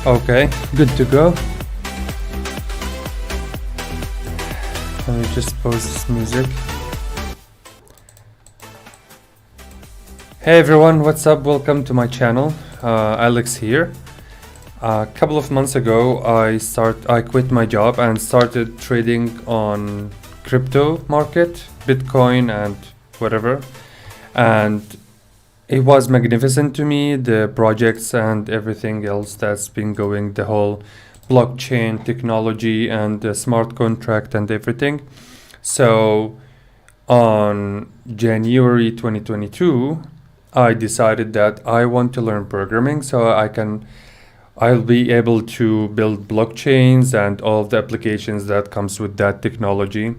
Okay, good to go. Let me just pause this music. Hey everyone, what's up? Welcome to my channel. Alex here. A couple of months ago, I quit my job and started trading on crypto market, Bitcoin and whatever. And it was magnificent to me, the projects and everything else that's been going, the whole blockchain technology and the smart contract and everything. So on January 2022, I decided that I want to learn programming so I'll be able to build blockchains and all of the applications that comes with that technology.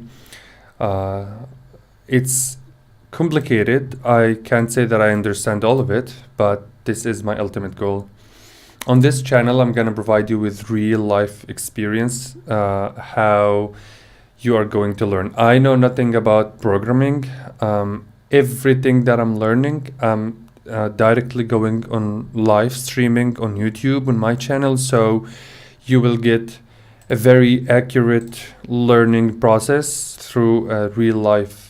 It's complicated. I can't say that I understand all of it, but this is my ultimate goal. On this channel, I'm going to provide you with real life experience, how you are going to learn. I know nothing about programming. Everything that I'm learning, I'm directly going on live streaming on YouTube on my channel, so you will get a very accurate learning process through a real life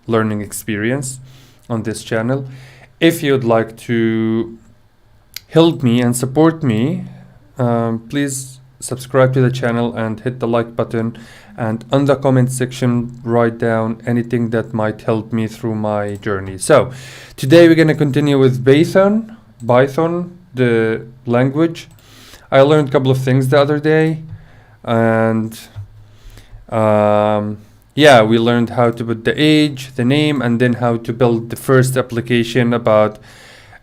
learning experience on this channel. If you'd like to help me and support me, please subscribe to the channel and hit the like button, and on the comment section write down anything that might help me through my journey. So today we're going to continue with Python, the language. I learned a couple of things the other day, and yeah, we learned how to put the age, the name, and then how to build the first application about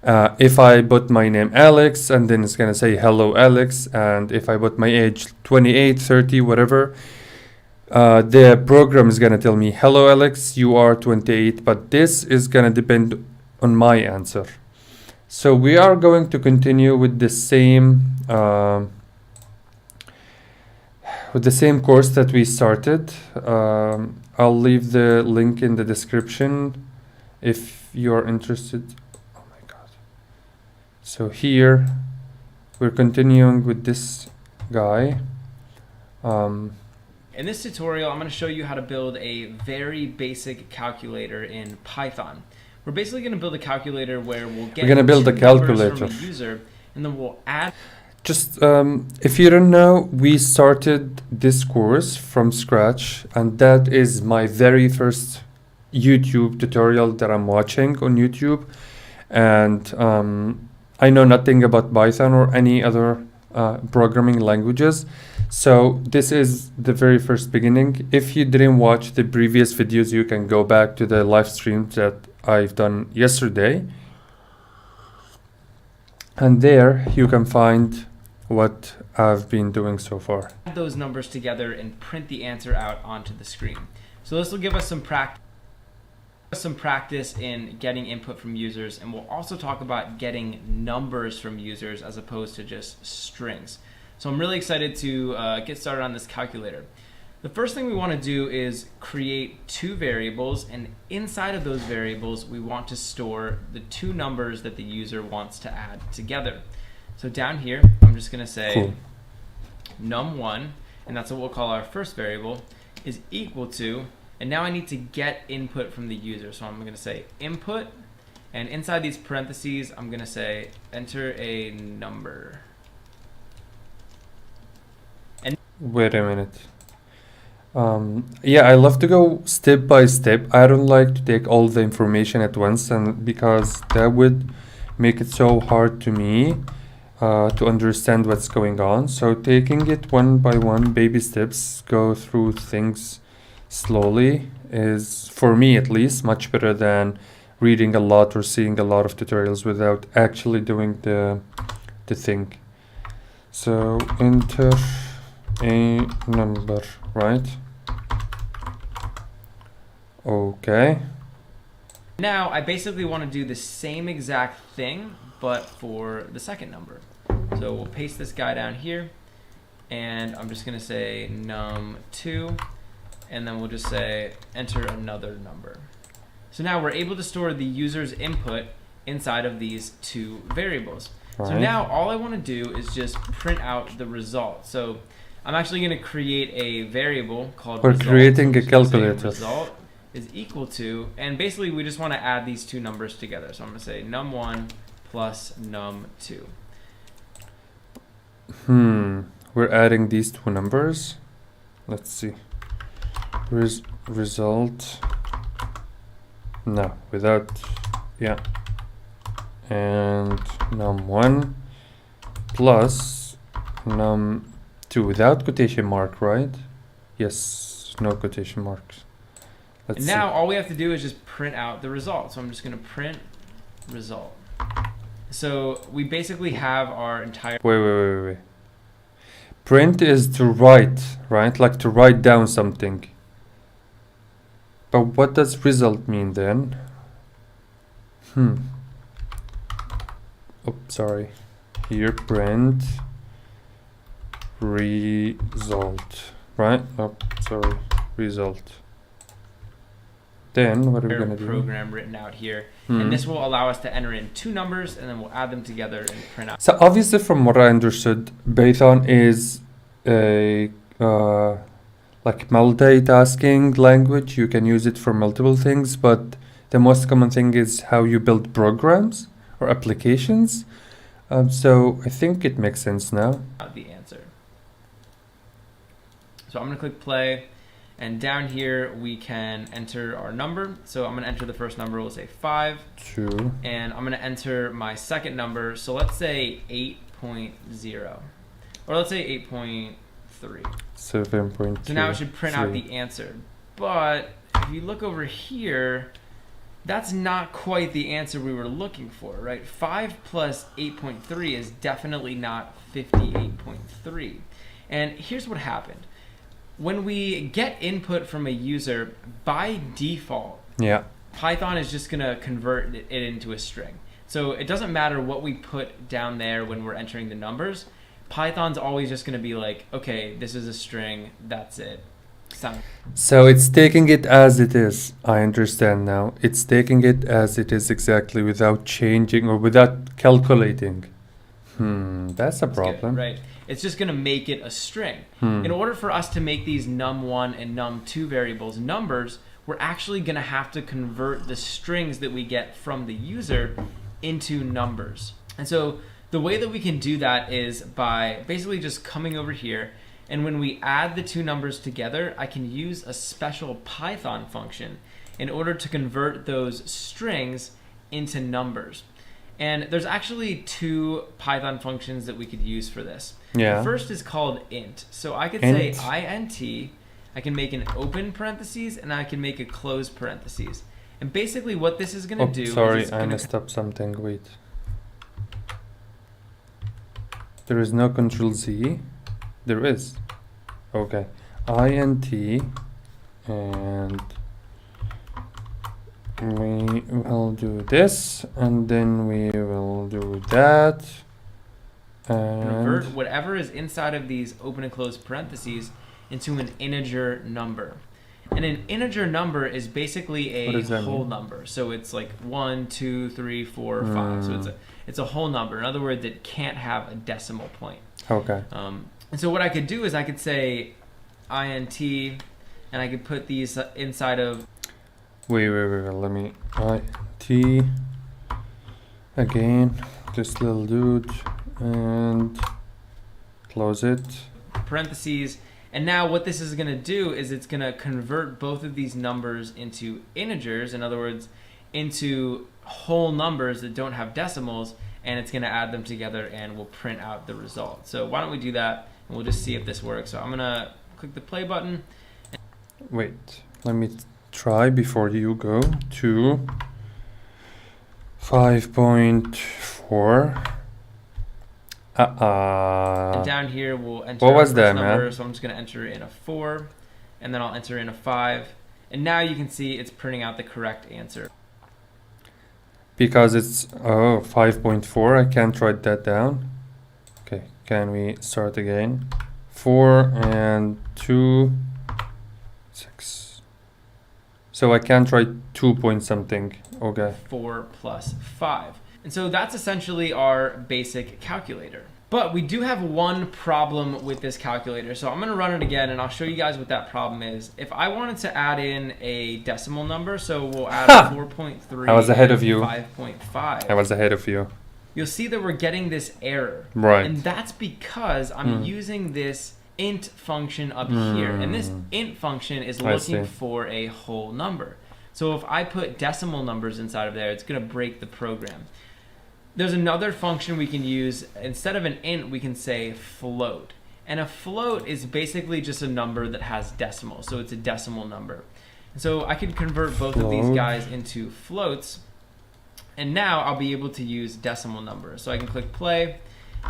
if I put my name Alex, and then it's gonna say hello Alex, and if I put my age 28, 30, whatever, the program is gonna tell me hello Alex, you are 28, but this is gonna depend on my answer. So we are going to continue with the same course that we started. I'll leave the link in the description if you're interested. Oh my god. So here we're continuing with this guy. In this tutorial, I'm going to show you how to build a very basic calculator in Python. We're basically going to build a calculator where we're going to build a calculator from a user, and then we'll add. Just if you don't know, we started this course from scratch, and that is my very first YouTube tutorial that I'm watching on YouTube. And I know nothing about Python or any other programming languages. So this is the very first beginning. If you didn't watch the previous videos, you can go back to the live streams that I've done yesterday. And there you can find what I've been doing so far. Add those numbers together and print the answer out onto the screen. So this will give us some practice in getting input from users, and we'll also talk about getting numbers from users as opposed to just strings. So I'm really excited to get started on this calculator. The first thing we want to do is create two variables, and inside of those variables we want to store the two numbers that the user wants to add together. So down here I'm just going to say num1, and that's what we'll call our first variable, is equal to, and now I need to get input from the user. So I'm going to say input, and inside these parentheses I'm going to say enter a number. Wait a minute. Yeah, I love to go step by step. I don't like to take all the information at once, and because that would make it so hard to me to understand what's going on. So taking it one by one, baby steps, go through things slowly is, for me at least, much better than reading a lot or seeing a lot of tutorials without actually doing the thing. So enter a number, right? Okay. Now I basically want to do the same exact thing, but for the second number. So we'll paste this guy down here, and I'm just going to say num2, and then we'll just say enter another number. So now we're able to store the user's input inside of these two variables. right. So now all I want to do is just print out the result. So I'm actually going to create a variable called We're result. creating a So I'm just gonna say calculator. result is equal to, and basically we just want to add these two numbers together. So I'm going to say num1 plus num2. We're adding these two numbers. Let's see. Result. No, without. Yeah. And num1 plus num2 without quotation mark, right? Yes, no quotation marks. And now all we have to do is just print out the result. So I'm just going to print result. So we basically have our entire... Wait. Print is to write, right? Like to write down something. But what does result mean then? Oh, sorry. Here, print result, right? Oh, sorry, result. Then what are we gonna do? Program written out here, and this will allow us to enter in two numbers, and then we'll add them together and print out. So obviously, from what I understood, Python is a like multitasking language. You can use it for multiple things, but the most common thing is how you build programs or applications. So I think it makes sense now. The answer. So I'm gonna click play. And down here, we can enter our number. So I'm gonna enter the first number, we'll say 5. 2. And I'm gonna enter my second number. So let's say 8.0. Or let's say 8.3. 7.2. So now it should print out the answer. But if you look over here, that's not quite the answer we were looking for, right? 5 plus 8.3 is definitely not 58.3. And here's what happened. When we get input from a user, by default, Python is just going to convert it into a string. So it doesn't matter what we put down there when we're entering the numbers. Python's always just going to be like, okay, this is a string, that's it. So it's taking it as it is. I understand now. It's taking it as it is exactly without changing or without calculating. That's a problem. Good, right. It's just going to make it a string. In order for us to make these num1 and num2 variables numbers, we're actually going to have to convert the strings that we get from the user into numbers. And so the way that we can do that is by basically just coming over here, and when we add the two numbers together, I can use a special Python function in order to convert those strings into numbers. And there's actually two Python functions that we could use for this. The first is called int. So I could say int, I can make an open parentheses, and I can make a close parentheses. And basically what this is going to do... Sorry, I messed up something. Wait. There is no Control Z. There is. Okay. int, and we will do this, and then we will do that. And convert whatever is inside of these open and closed parentheses into an integer number. And an integer number is basically a whole number. So it's like 1, 2, 3, 4, 5. So it's a whole number. In other words, it can't have a decimal point. Okay. And so what I could do is I could say int, and I could put these inside of... Wait, let me... int, again, this little dude, and close it. Parentheses. And now what this is going to do is it's going to convert both of these numbers into integers, in other words, into whole numbers that don't have decimals, and it's going to add them together and we'll print out the result. So why don't we do that, and we'll just see if this works. So I'm going to click the play button. Wait, let me try before you go to 5.4. And down here we'll enter what was that, number, man? so I'm just going to enter in a 4, and then I'll enter in a 5, and now you can see it's printing out the correct answer. Because it's 5.4, I can't write that down. Okay, can we start again? 4 and 2, 6. So I can't write 2 point something. Okay. 4 plus 5. And so that's essentially our basic calculator. But we do have one problem with this calculator. So I'm gonna run it again and I'll show you guys what that problem is. If I wanted to add in a decimal number, so we'll add 4.3 I was ahead of you. 5.5. I was ahead of you. You'll see that we're getting this error. Right. And that's because I'm using this int function up here. And this int function is looking for a whole number. So if I put decimal numbers inside of there, it's gonna break the program. There's another function we can use. Instead of an int, we can say float. And a float is basically just a number that has decimals. So it's a decimal number. And so I can convert both of these guys into floats. And now I'll be able to use decimal numbers. So I can click play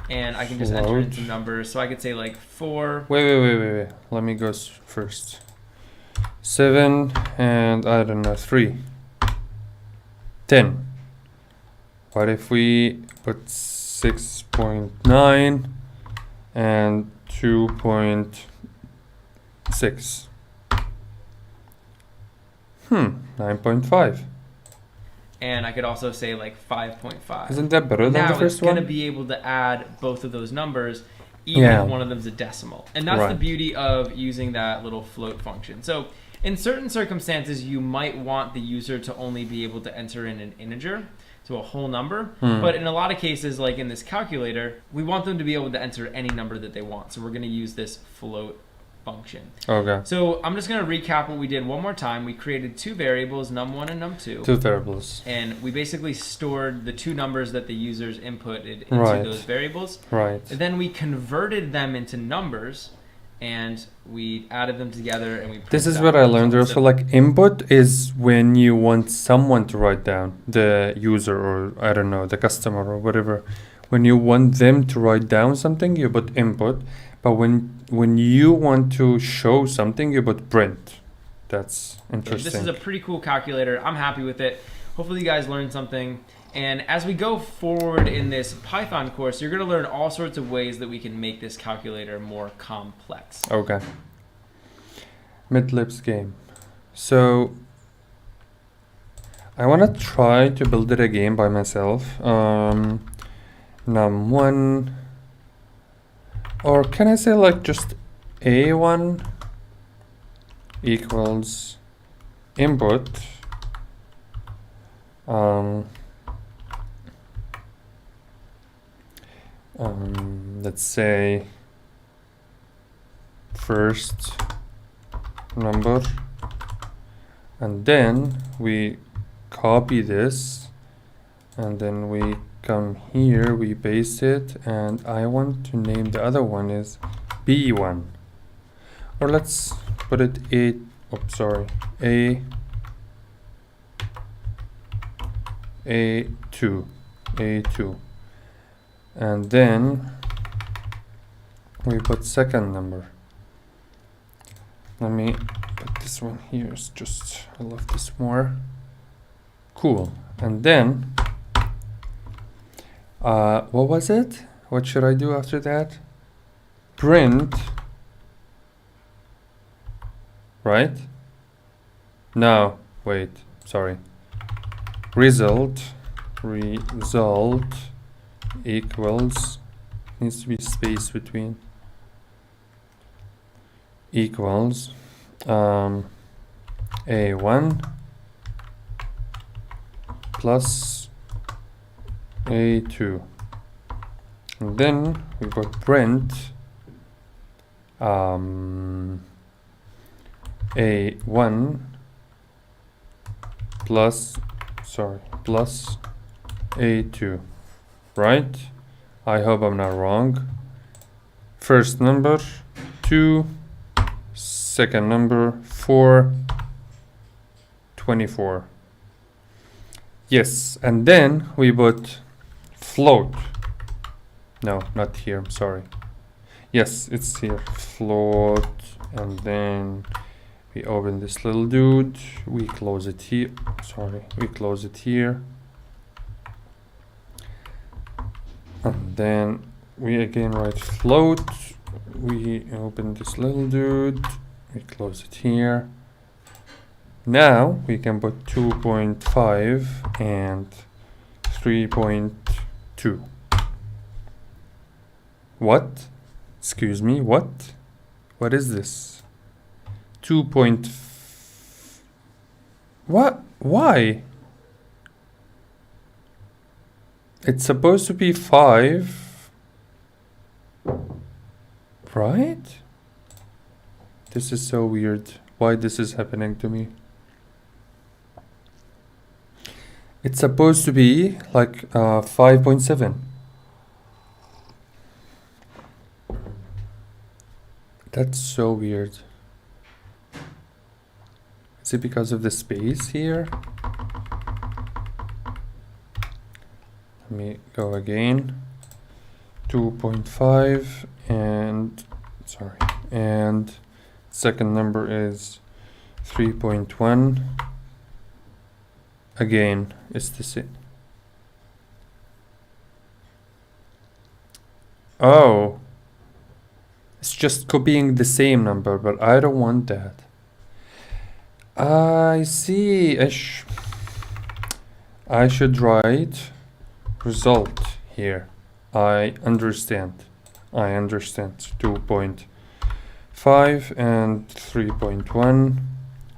and I can just enter in some numbers. So I could say like 4. Wait. Let me go first. 7 and I don't know, 3. 10. What if we put 6.9 and 2.6? 9.5. And I could also say like 5.5. Isn't that better than now the first one? Now it's going to be able to add both of those numbers, even if one of them is a decimal. And that's the beauty of using that little float function. So in certain circumstances, you might want the user to only be able to enter in an integer, so a whole number. But in a lot of cases, like in this calculator, we want them to be able to enter any number that they want. So we're going to use this float function. Okay. So I'm just going to recap what we did one more time. We created 2 variables, num1 and num2. 2 variables. And we basically stored the 2 numbers that the users inputted into those variables. Right. And then we converted them into numbers and we added them together and we This is what I learned also, like input is when you want someone to write down, the user or I don't know, the customer or whatever. When you want them to write down something, you put input. But when you want to show something, you put print. That's interesting. This is a pretty cool calculator. I'm happy with it. Hopefully you guys learned something. And as we go forward in this Python course, you're going to learn all sorts of ways that we can make this calculator more complex. Okay. Mid-libs game. So I want to try to build it again by myself. Num1, or can I say like just A1 equals input let's say first number, and then we copy this and then we come here, we paste it, and I want to name the other one is B1, or let's put it A2, and then we put second number. Let me put this one here, it's just, I love this more. Cool. And then what was it? What should I do after that? Print, right? No, wait, sorry. Result equals, needs to be space between, equals A1 plus A2, and then we got print A1 plus A2, right? I hope I'm not wrong. First number 2, second number 4, 24. Yes, and then we put float. No, not here, I'm sorry. Yes, it's here, float, and then we open this little dude, we close it here, we close it here. And then we again write float, we open this little dude, we close it here. Now we can put 2.5 and 3.2. What? Excuse me, what? What is this? 2. What? Why? It's supposed to be 5. Right? This is so weird. Why this is happening to me? It's supposed to be like 5.7. That's so weird. Is it because of the space here? Let me go again. 2.5 and sorry, and second number is 3.1. Again, it's the same. Oh, it's just copying the same number, but I don't want that. I see. I should write result here. I understand. 2.5 and 3.1,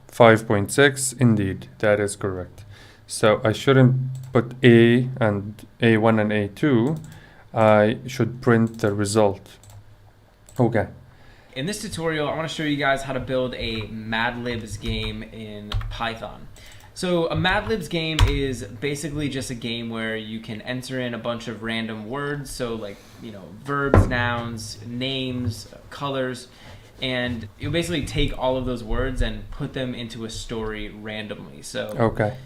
5.6. Indeed, that is correct. So I shouldn't put A and A1 and A2. I should print the result. Okay. In this tutorial, I want to show you guys how to build a Mad Libs game in Python. So a Mad Libs game is basically just a game where you can enter in a bunch of random words, so like, you know, verbs, nouns, names, colors, and you basically take all of those words and put them into a story randomly. So Okay.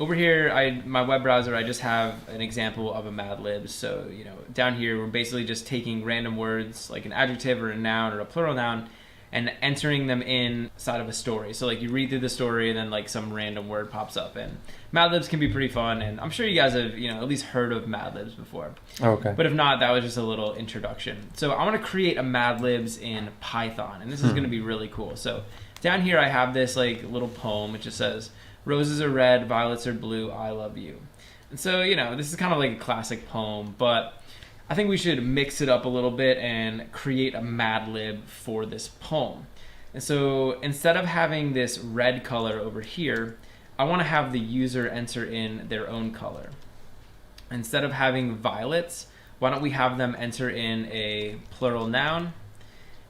over here, my web browser, I just have an example of a Mad Libs. So, you know, down here, we're basically just taking random words like an adjective or a noun or a plural noun and entering them inside of a story. So like you read through the story and then like some random word pops up, and Mad Libs can be pretty fun. And I'm sure you guys have, you know, at least heard of Mad Libs before. Okay. But if not, that was just a little introduction. So I want to create a Mad Libs in Python, and this is going to be really cool. So down here, I have this like little poem. It just says, "Roses are red, violets are blue, I love you." And so, you know, this is kind of like a classic poem, but I think we should mix it up a little bit and create a Mad Lib for this poem. And so instead of having this red color over here, I want to have the user enter in their own color. Instead of having violets, why don't we have them enter in a plural noun?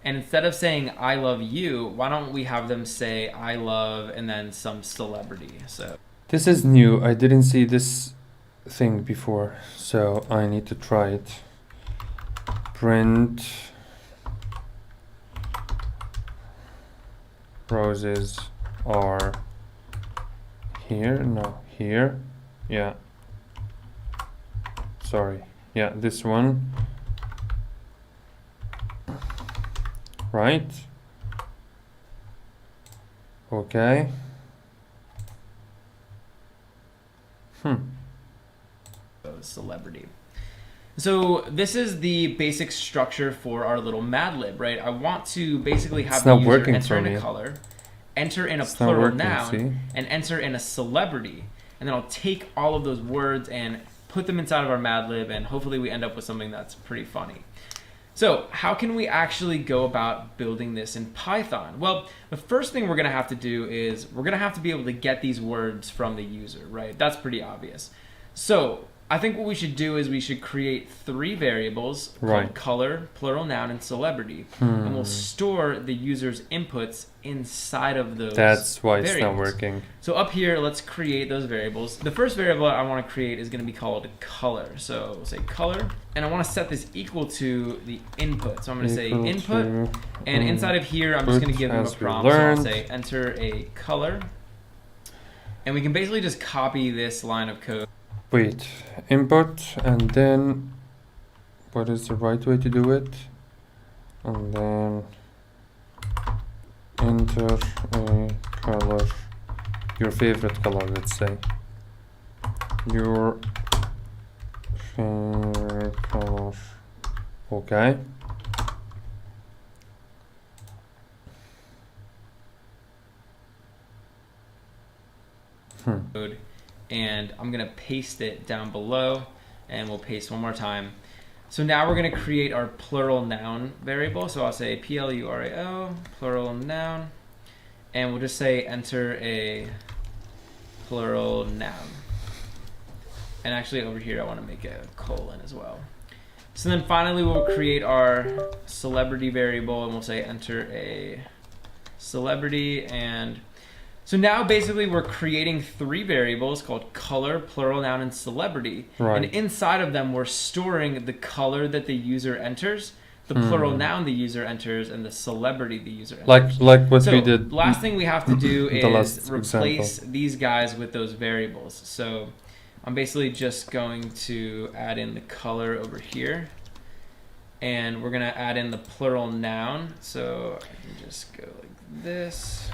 And instead of saying "I love you," why don't we have them say "I love" and then some celebrity? So This is new. I didn't see this thing before, so I need to try it. Print roses are here. No, here. Yeah. Sorry. Yeah, this one. Right. Okay. Celebrity. So this is the basic structure for our little Mad Lib, right? I want to basically have the user enter in a color, enter in a plural noun, and enter in a celebrity. And then I'll take all of those words and put them inside of our Mad Lib, and hopefully we end up with something that's pretty funny. So how can we actually go about building this in Python? Well, the first thing we're going to have to do is we're going to have to be able to get these words from the user, right? That's pretty obvious. So I think what we should do is we should create 3 variables called color, plural noun, and celebrity. And we'll store the user's inputs inside of those That's why variables. It's not working. So up here, let's create those variables. The first variable I want to create is going to be called color. So we'll say color, and I want to set this equal to the input. So I'm going to say input, and inside of here, I'm just going to give them a prompt. So I'll say enter a color, and we can basically just copy this line of code. Wait, input, and then what is the right way to do it? And then enter a color, your favorite color, let's say. Your favorite color. Okay. and I'm gonna paste it down below, and we'll paste one more time. So now we're gonna create our plural noun variable. So I'll say plurao, plural noun, and we'll just say enter a plural noun. And actually over here I wanna make a colon as well. So then finally we'll create our celebrity variable, and we'll say enter a celebrity. And so now basically we're creating 3 variables called color, plural noun, and celebrity. Right. And inside of them we're storing the color that the user enters, the plural noun the user enters, and the celebrity the user enters. Like what So we did. last thing we have to do The last is replace example. these guys with those variables. So I'm basically just going to add in the color over here, and we're gonna add in the plural noun. So I can just go like this.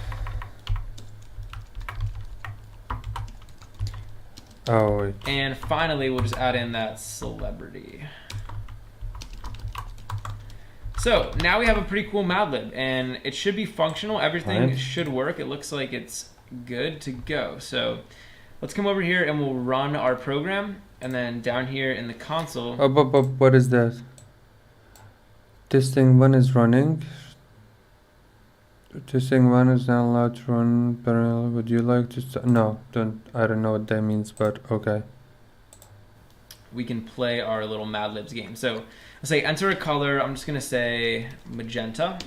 Oh wait. And finally, we'll just add in that celebrity. So now we have a pretty cool Mad Lib, and it should be functional. Everything Right. should work. It looks like it's good to go. So let's come over here and we'll run our program, and then down here in the console. Oh, but what is that? Testing 1 is running. Testing 1 is not allowed to run parallel. Would you like to no, don't. I don't know what that means, but okay. We can play our little Mad Libs game. So let's say enter a color. I'm just gonna say magenta.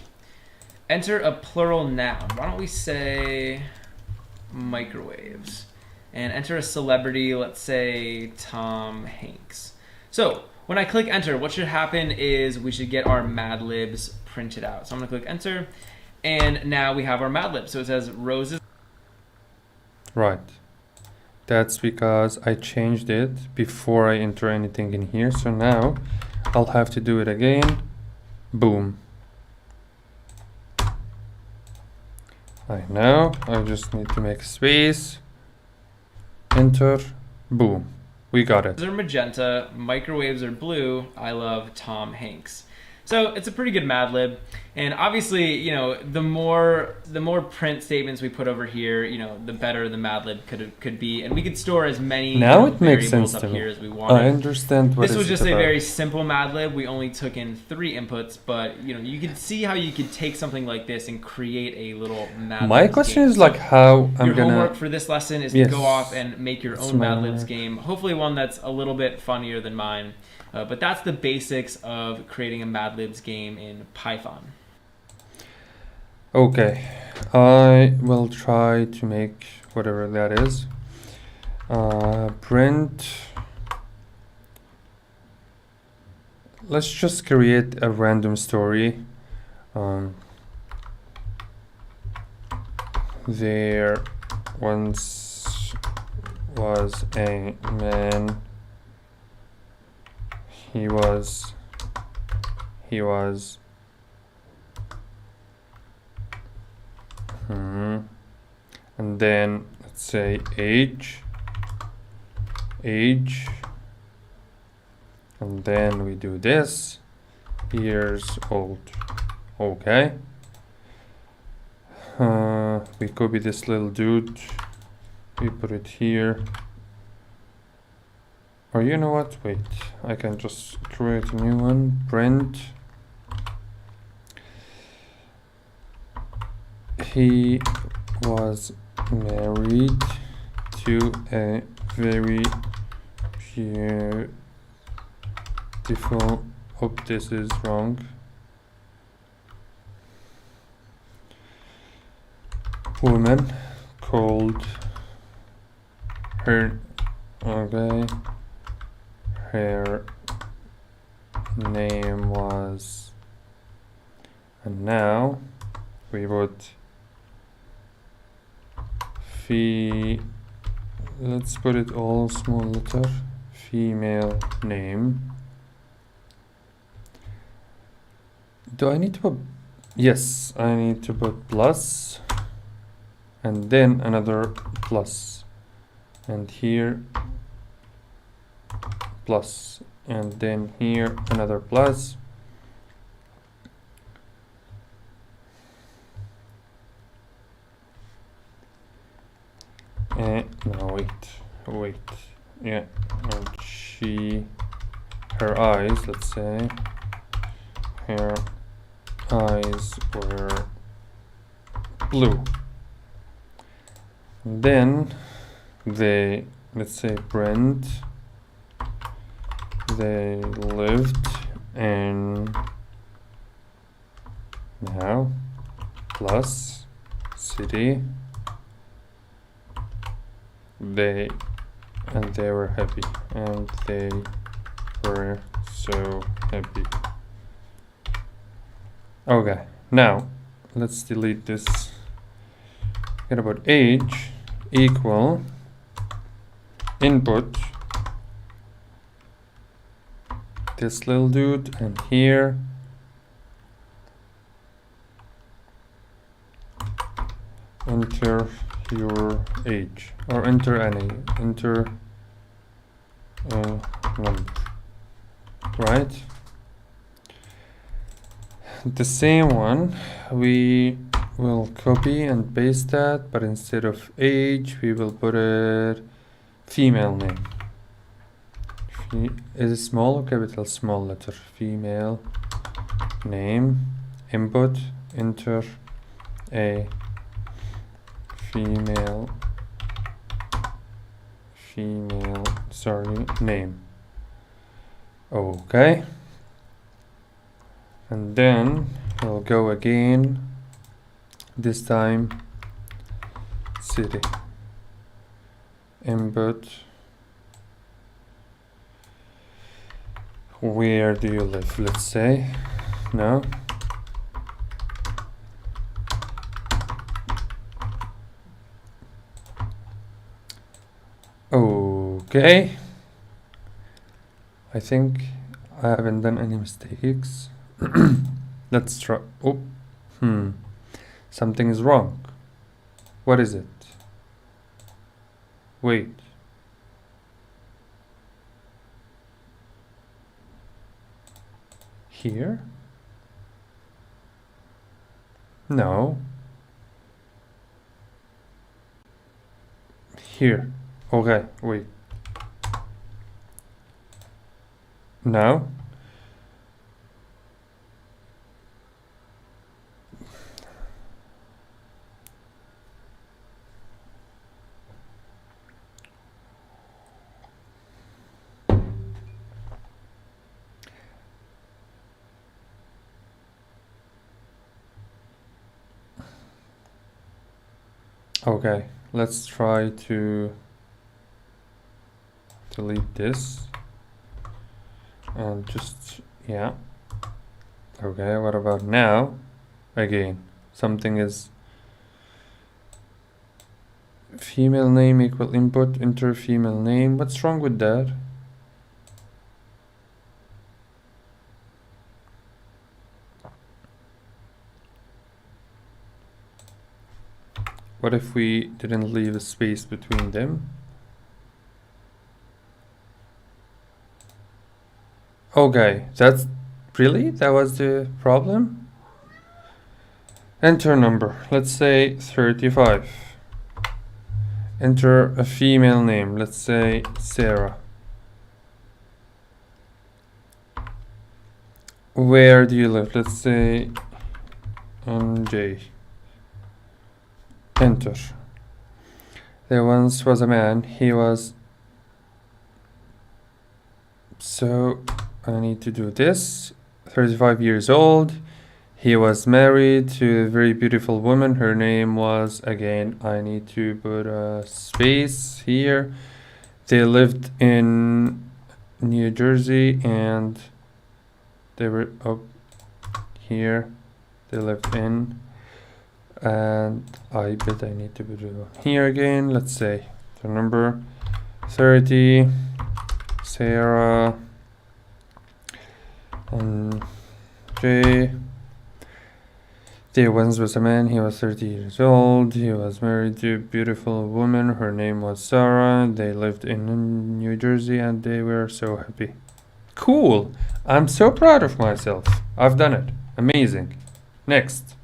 Enter a plural noun. Why don't we say microwaves? And enter a celebrity. Let's say Tom Hanks. So when I click enter, what should happen is we should get our Mad Libs printed out. So I'm gonna click enter, and now we have our Mad Libs. So it says roses. Right. That's because I changed it before I enter anything in here. So now I'll have to do it again. Boom. I know. I just need to make space. Enter. Boom. We got it. Are magenta, microwaves are blue. I love Tom Hanks. So it's a pretty good Mad Lib, and obviously, you know, the more print statements we put over here, you know, the better the Mad Lib could be, and we could store as many Now it makes variables sense up to me. here as we want. I understand what This was just about. a very simple Mad Lib. We only took in 3 inputs, but you know, you can see how you could take something like this and create a little Mad Lib. My question is like how I'm your gonna. homework for this lesson is Yes. to go off and make your It's own my Mad Libs homework. game. Hopefully one that's a little bit funnier than mine. But that's the basics of creating a Mad Libs game in Python. Okay, I will try to make whatever that is. Print. Let's just create a random story. There once was a man. He was and then let's say age, and then we do this, years old. Okay. We copy this little dude, we put it here. Or you know what, wait, I can just create a new one. Print. He was married to a very beautiful, hope this is wrong, woman called her, okay, her name was, and now we would let's put it all small letter, female name. Do I need to put, yes, I need to put plus and then another plus, and here plus, and then here another plus. No, wait, wait, yeah, and her eyes, let's say, her eyes were blue. Then they, let's say Brent, they lived in, now, plus city, they were happy, and they were so happy. Okay, now let's delete this. Get about age equal input this little dude, and here enter your age, or enter any, enter a number, right? The same one we will copy and paste that, but instead of age we will put it female name. Is it small or capital? Small letter. Female name. Input, enter a female name. Okay, and then we'll go again, this time city, input where do you live, let's say. No, okay, I think I haven't done any mistakes. Let's try. Oh, something is wrong. What is it? Wait. Here? No. Here. Okay, wait. Now? Okay, let's try to delete this and just, yeah. Okay, what about now? Again, something is female name equal input, enter female name. What's wrong with that? What if we didn't leave a space between them? Okay, that's really, that was the problem. Enter number, let's say 35. Enter a female name, let's say Sarah. Where do you live? Let's say NJ. Enter. There once was a man, he was, so I need to do this, 35 years old. He was married to a very beautiful woman. Her name was, again, I need to put a space here. They lived in New Jersey, and they were up here. They lived in, and I bet I need to put it here again. Let's say the number 30, Sarah, and J. There once was a man, he was 30 years old, he was married to a beautiful woman, her name was Sarah, they lived in New Jersey, and they were so happy. Cool! I'm so proud of myself. I've done it. Amazing. Next.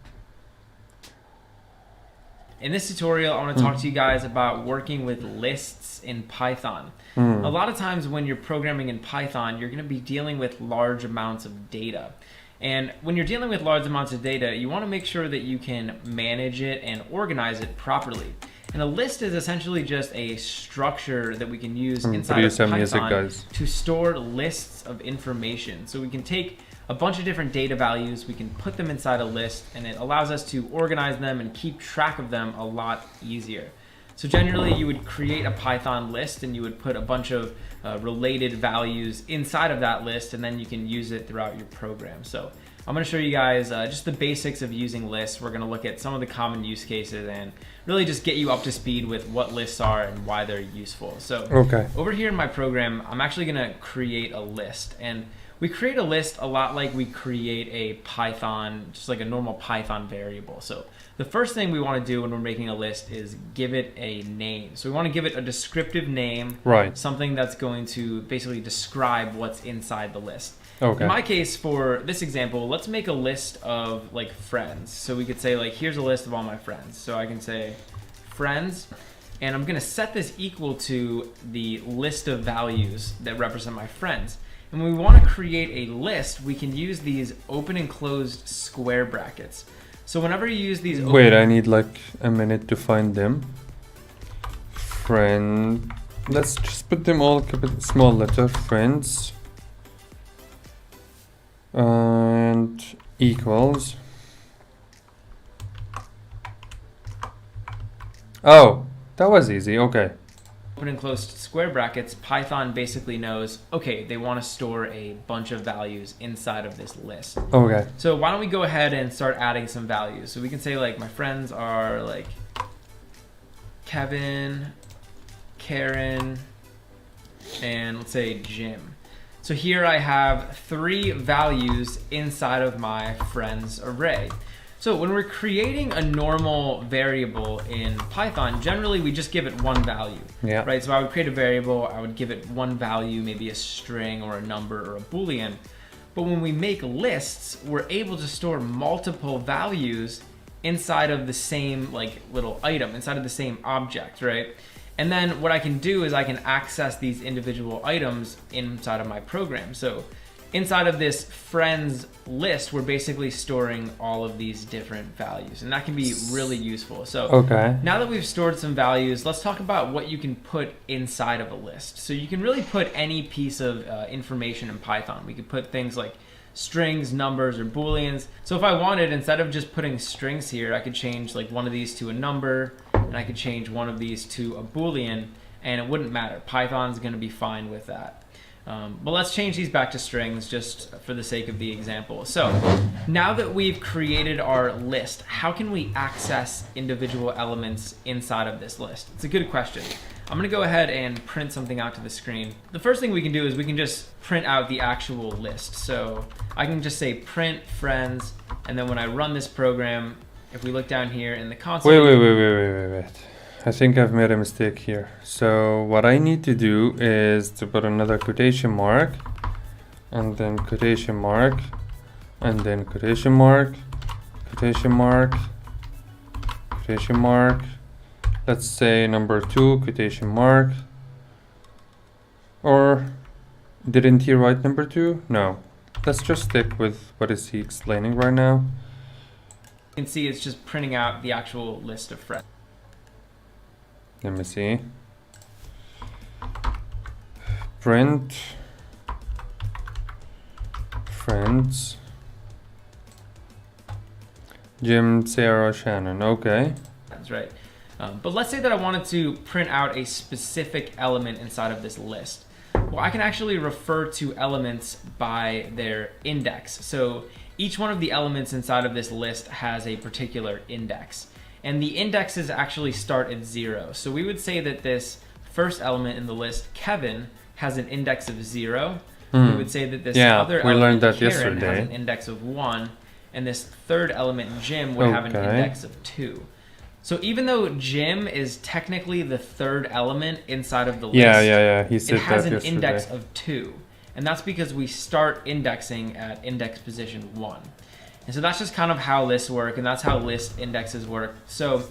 In this tutorial, I want to talk to you guys about working with lists in Python. A lot of times when you're programming in Python, you're going to be dealing with large amounts of data. And when you're dealing with large amounts of data, you want to make sure that you can manage it and organize it properly. And a list is essentially just a structure that we can use inside of Python to store lists of information. So we can take a bunch of different data values, we can put them inside a list, and it allows us to organize them and keep track of them a lot easier. So generally you would create a Python list and you would put a bunch of related values inside of that list, and then you can use it throughout your program. So I'm going to show you guys just the basics of using lists. We're going to look at some of the common use cases and really just get you up to speed with what lists are and why they're useful. So over here in my program, I'm actually going to create a list, and we create a list a lot like we create a Python, just like a normal Python variable. So the first thing we want to do when we're making a list is give it a name. So we want to give it a descriptive name, something that's going to basically describe what's inside the list. In my case, for this example, let's make a list of like friends. So we could say like, here's a list of all my friends. So I can say friends, and I'm going to set this equal to the list of values that represent my friends. And when we want to create a list, we can use these open and closed square brackets. So whenever you use these I need like a minute to find them. Friend. Let's just put them all small letter. Friends. And equals. Oh, that was easy. Okay. Open and closed square brackets, Python basically knows, okay, they want to store a bunch of values inside of this list. So why don't we go ahead and start adding some values? So we can say like my friends are like Kevin, Karen, and let's say Jim. So here I have 3 values inside of my friends array. So when we're creating a normal variable in Python, generally we just give it one value, right? So I would create a variable, I would give it one value, maybe a string or a number or a Boolean. But when we make lists, we're able to store multiple values inside of the same like little item, inside of the same object, right? And then what I can do is I can access these individual items inside of my program. So inside of this friends list, we're basically storing all of these different values, and that can be really useful. So now that we've stored some values, let's talk about what you can put inside of a list. So you can really put any piece of information in Python. We could put things like strings, numbers, or Booleans. So if I wanted, instead of just putting strings here, I could change like one of these to a number, and I could change one of these to a Boolean, and it wouldn't matter. Python's going to be fine with that. But let's change these back to strings just for the sake of the example. So now that we've created our list, how can we access individual elements inside of this list? It's a good question. I'm going to go ahead and print something out to the screen. The first thing we can do is we can just print out the actual list. So I can just say print friends, and then when I run this program, if we look down here in the console... Wait. I think I've made a mistake here. So what I need to do is to put another quotation mark, and then quotation mark, and then quotation mark, quotation mark, quotation mark. Let's say number 2, quotation mark. Or didn't he write number 2? No. Let's just stick with what is he explaining right now. You can see it's just printing out the actual list of friends. Let me see. Print friends. Jim, Sarah, Shannon. Okay. That's right. But let's say that I wanted to print out a specific element inside of this list. Well, I can actually refer to elements by their index. So each one of the elements inside of this list has a particular index. And the indexes actually start at 0. So we would say that this first element in the list, Kevin, has an index of 0. We would say that this other element, Karen, has an index of 1. And this third element, Jim, would have an index of 2. So even though Jim is technically the third element inside of the list, he said it has an index of 2. And that's because we start indexing at index position 1. And so that's just kind of how lists work, and that's how list indexes work. So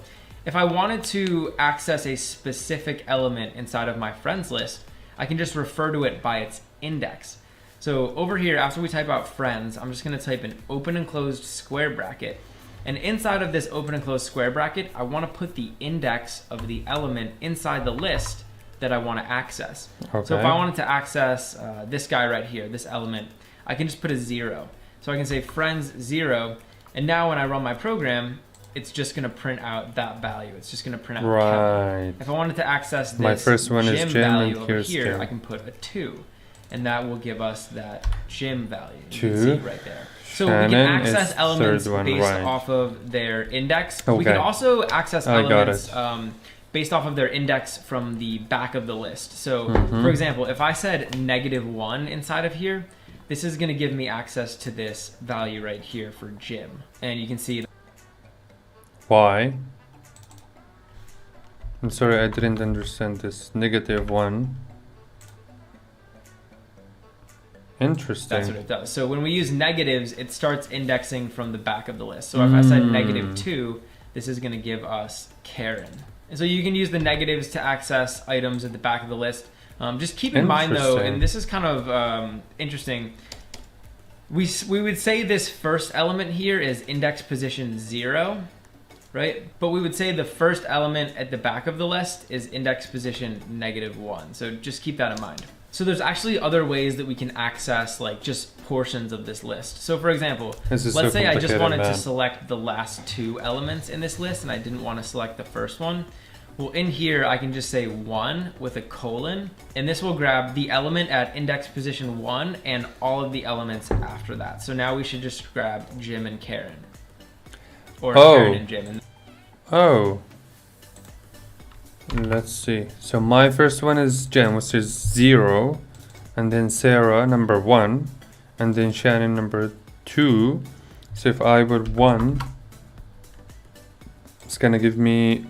If I wanted to access a specific element inside of my friends list, I can just refer to it by its index. So over here, after we type out friends, I'm just going to type an open and closed square bracket. And inside of this open and closed square bracket, I want to put the index of the element inside the list that I want to access. Okay. So if I wanted to access this guy right here, this element, I can just put a 0. So I can say friends 0, and now when I run my program, it's just going to print out that value. It's just going to print out right. If I wanted to access this my first one gym is gym, value and over here's here, gym. I can put a 2, and that will give us that gym value. You 2. can see it right there. So Shannon we can access is elements third one, based right. off of their index. Okay. We can also access I got elements it. based off of their index from the back of the list. So for example, if I said -1 inside of here, this is going to give me access to this value right here for gym. And you can see. Why? I'm sorry, I didn't understand this. -1. Interesting. That's what it does. So when we use negatives, it starts indexing from the back of the list. So if I said -2, this is going to give us Karen. And so you can use the negatives to access items at the back of the list. Just keep in mind though, and this is kind of interesting, we would say this first element here is index position 0, right? But we would say the first element at the back of the list is index position -1. So just keep that in mind. So there's actually other ways that we can access like just portions of this list. So for example, let's say I just wanted to select the last 2 elements in this list and I didn't want to select the first one. Well, in here, I can just say 1 with a colon, and this will grab the element at index position 1 and all of the elements after that. So now we should just grab Jim and Karen. Or Karen and Jim. Oh. Let's see. So my first one is Jen, which is 0, and then Sarah, number 1, and then Shannon, number 2. So if I put 1, it's gonna give me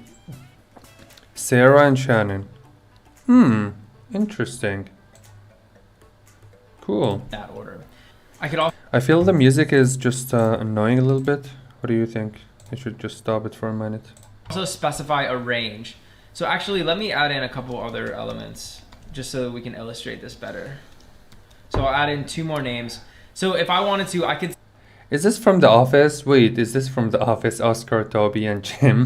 Sarah and Shannon. Interesting. Cool. That order. I could also. I feel the music is just annoying a little bit. What do you think? I should just stop it for a minute. Also specify a range. So actually, let me add in a couple other elements just so that we can illustrate this better. So I'll add in 2 more names. So if I wanted to, I could. Is this from The Office? Wait, is this from The Office? Oscar, Toby, and Jim?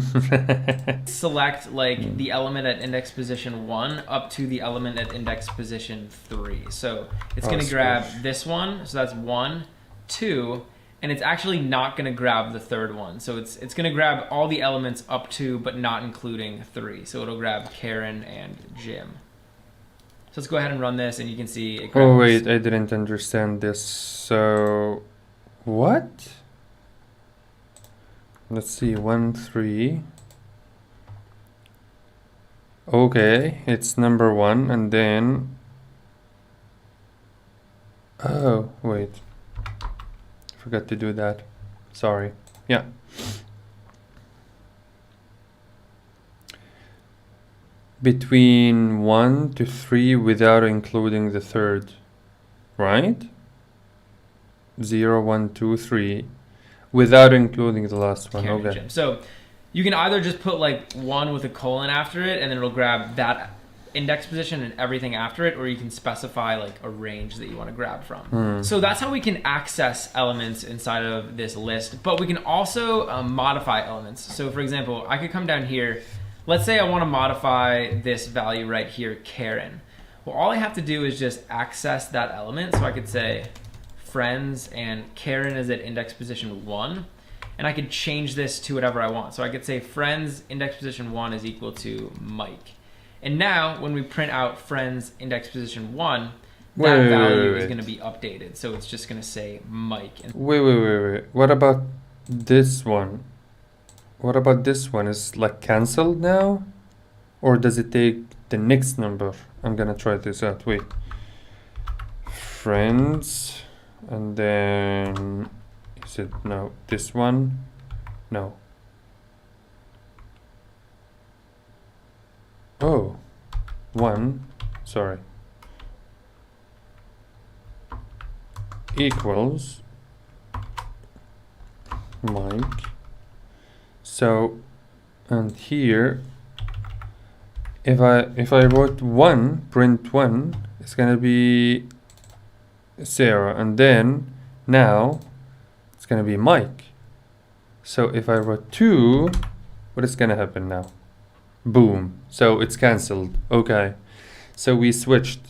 Select like the element at index position 1 up to the element at index position 3. So it's going to grab this one. So that's 1, 2. And it's actually not going to grab the third one. So it's going to grab all the elements up to, but not including 3. So it'll grab Karen and Jim. So let's go ahead and run this, and you can see it grabs. Oh wait, I didn't understand this. So, what? Let's see, 1, 3. Okay, it's number 1, and then. Oh wait. Forgot to do that. Sorry. Yeah. Between 1 to 3 without including the third, right? 0, 1, 2, 3 without including the last one. Karen, okay. Jim. So you can either just put like 1 with a colon after it, and then it'll grab that index position and everything after it, or you can specify like a range that you want to grab from. So that's how we can access elements inside of this list, but we can also modify elements. So for example, I could come down here, let's say I want to modify this value right here, Karen. Well, all I have to do is just access that element. So I could say friends and Karen is at index position 1, and I could change this to whatever I want. So I could say friends index position 1 is equal to Mike. And now, when we print out friends index position 1, that value is going to be updated. So it's just going to say Mike. Wait. What about this one? What about this one? Is like cancelled now? Or does it take the next number? I'm going to try this out. Wait. Friends. And then... Is it no? This one? No. Oh, 1, sorry, equals Mike. So, And here, if I wrote 1, print 1, it's gonna be Sarah, and then now it's gonna be Mike. So if I wrote 2, what is gonna happen now? Boom. So it's cancelled. Okay. So we switched.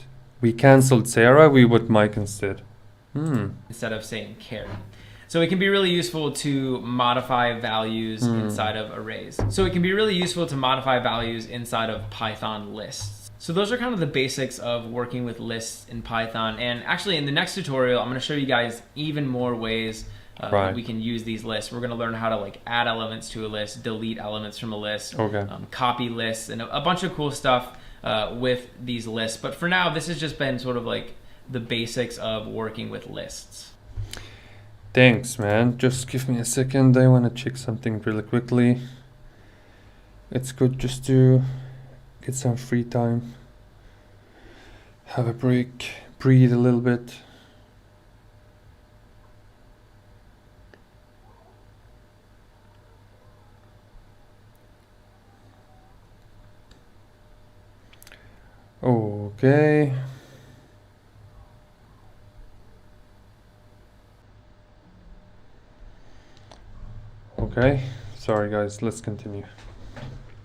We cancelled Sarah, we put Mike instead. Instead of saying Karen. So it can be really useful to modify values inside of arrays. So it can be really useful to modify values inside of Python lists. So those are kind of the basics of working with lists in Python. And actually in the next tutorial, I'm going to show you guys even more ways that we can use these lists. We're going to learn how to like add elements to a list, delete elements from a list, copy lists, and a bunch of cool stuff with these lists. But for now, this has just been sort of like the basics of working with lists. Thanks, man. Just give me a second. I want to check something really quickly. It's good just to get some free time. Have a break. Breathe a little bit. Okay. Okay, sorry guys, let's continue.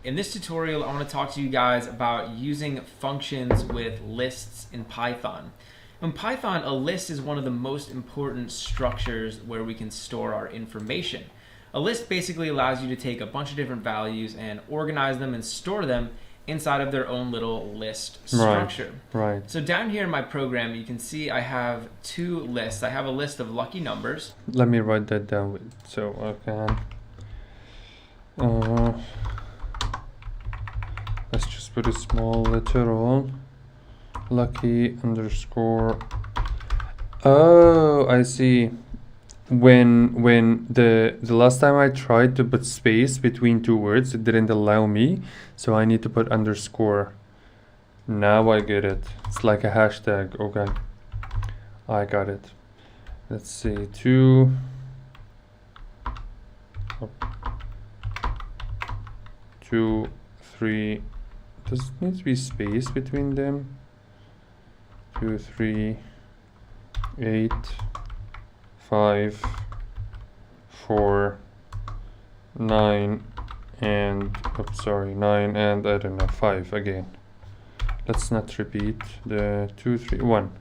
In this tutorial, I want to talk to you guys about using functions with lists in Python. In Python, a list is one of the most important structures where we can store our information. A list basically allows you to take a bunch of different values and organize them and store them inside of their own little list structure. Right. So down here in my program, you can see I have 2 lists. I have a list of lucky numbers. Let me write that down so I can. Let's just put a small letter on. Lucky underscore. Oh, I see. When the last time I tried to put space between 2 words, it didn't allow me, so I need to put underscore. Now I get it. It's like a hashtag. Okay, I got it. Let's see, 2. 2, 3. Does it need to be space between them? 2, 3, 8, 5, 4, 9, and oops, sorry, 9 and I don't know, 5 again. Let's not repeat the 2, 3, 1.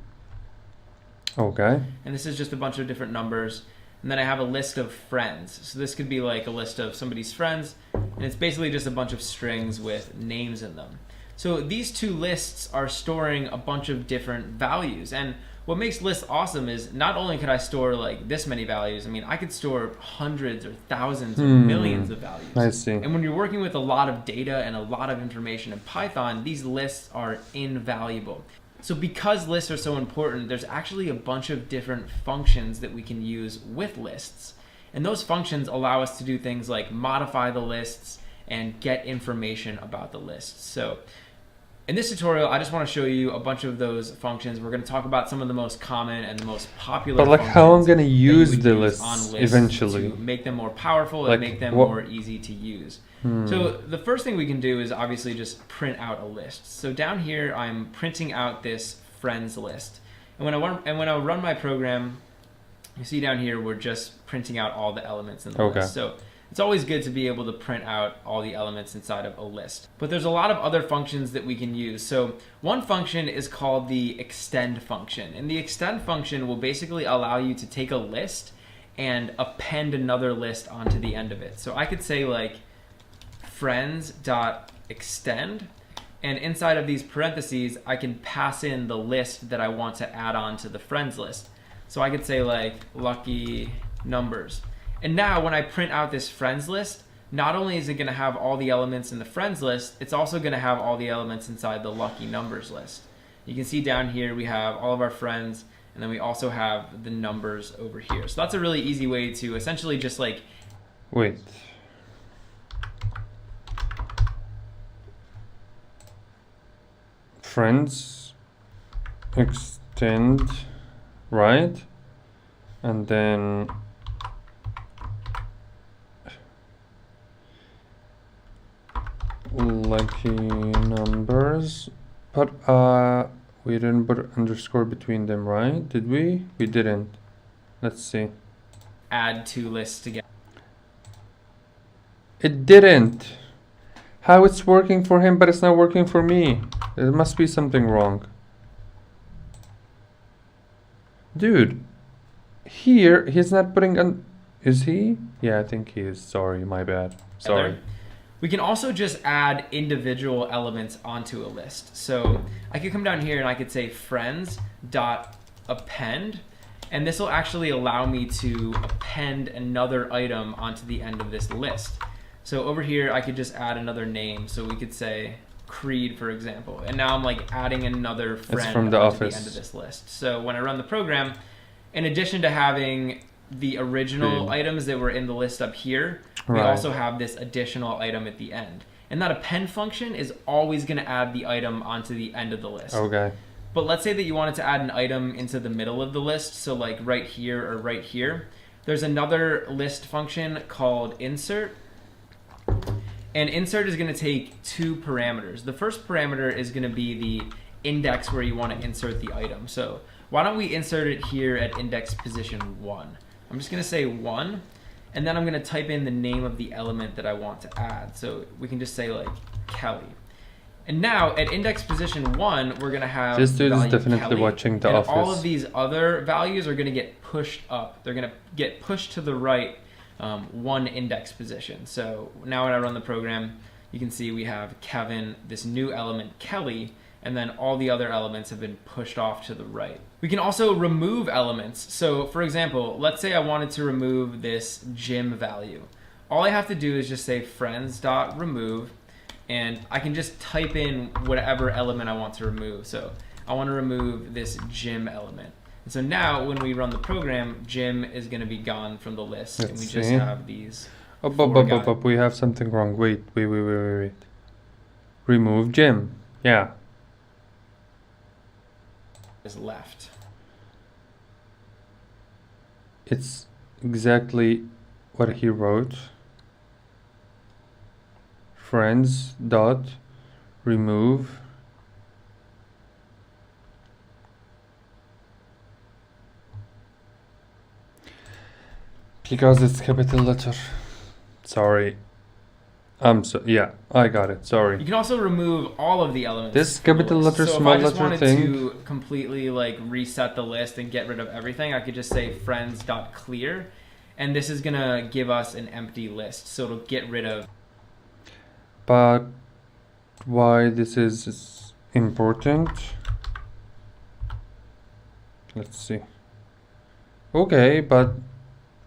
Okay. And this is just a bunch of different numbers. And then I have a list of friends. So this could be like a list of somebody's friends, and it's basically just a bunch of strings with names in them. So these 2 lists are storing a bunch of different values. And what makes lists awesome is not only could I store like this many values, I mean, I could store hundreds or thousands or millions of values. I see. And when you're working with a lot of data and a lot of information in Python, these lists are invaluable. So because lists are so important, there's actually a bunch of different functions that we can use with lists. And those functions allow us to do things like modify the lists and get information about the lists. So in this tutorial, I just want to show you a bunch of those functions. We're going to talk about some of the most common and the most popular But like functions how I'm going to use that you the would use lists on lists eventually. to make them more powerful Like and make them what- more easy to use. So the first thing we can do is obviously just print out a list. So down here, I'm printing out this friends list. And when I run my program, you see down here, we're just printing out all the elements in the list. So it's always good to be able to print out all the elements inside of a list. But there's a lot of other functions that we can use. So one function is called the extend function. And the extend function will basically allow you to take a list and append another list onto the end of it. So I could say like friends.extend, and inside of these parentheses, I can pass in the list that I want to add on to the friends list. So I could say like lucky numbers. And now when I print out this friends list, not only is it going to have all the elements in the friends list, it's also going to have all the elements inside the lucky numbers list. You can see down here we have all of our friends, and then we also have the numbers over here. So that's a really easy way to essentially just like... Wait. Friends extend, right? And then lucky numbers, but we didn't put underscore between them, right? Did we? We didn't. Let's see. Add two lists together. It didn't. How it's working for him, but it's not working for me. There must be something wrong. Dude, here he's not putting on. Is he? Yeah, I think he is. Sorry, my bad. Sorry. We can also just add individual elements onto a list. So I could come down here and I could say friends dot append, and this will actually allow me to append another item onto the end of this list. So over here, I could just add another name. So we could say Creed, for example. And now I'm like adding another friend from the onto office. the end of this list. So when I run the program, in addition to having the original items that were in the list up here, we also have this additional item at the end. And that append function is always going to add the item onto the end of the list. Okay. But let's say that you wanted to add an item into the middle of the list, so like right here or right here. There's another list function called insert. And insert is going to take two parameters. The first parameter is going to be the index where you want to insert the item. So why don't we insert it here at index position 1. I'm just going to say 1, and then I'm going to type in the name of the element that I want to add. So we can just say like Kelly. And now at index position 1, we're going to have this dude is value definitely Kelly, watching The and Office. all of these other values are going to get pushed up. They're going to get pushed to the right one index position. So now when I run the program, you can see we have Kevin, this new element Kelly, and then all the other elements have been pushed off to the right. We can also remove elements. So for example, let's say I wanted to remove this Jim value. All I have to do is just say friends.remove, and I can just type in whatever element I want to remove. So I want to remove this Jim element. And so now when we run the program, Jim is going to be gone from the list. Let's and we just see. have these. Up. We have something wrong. Wait. Remove Jim. Yeah. Is left. It's exactly what he wrote. Friends dot remove because it's capital letter. Sorry. Yeah, I got it. Sorry. You can also remove all of the elements. This from the capital list. letter, so small if I just letter wanted thing. to completely like reset the list and get rid of everything, I could just say friends.clear, and this is gonna give us an empty list. So it'll get rid of. But why this is important? Let's see. Okay, but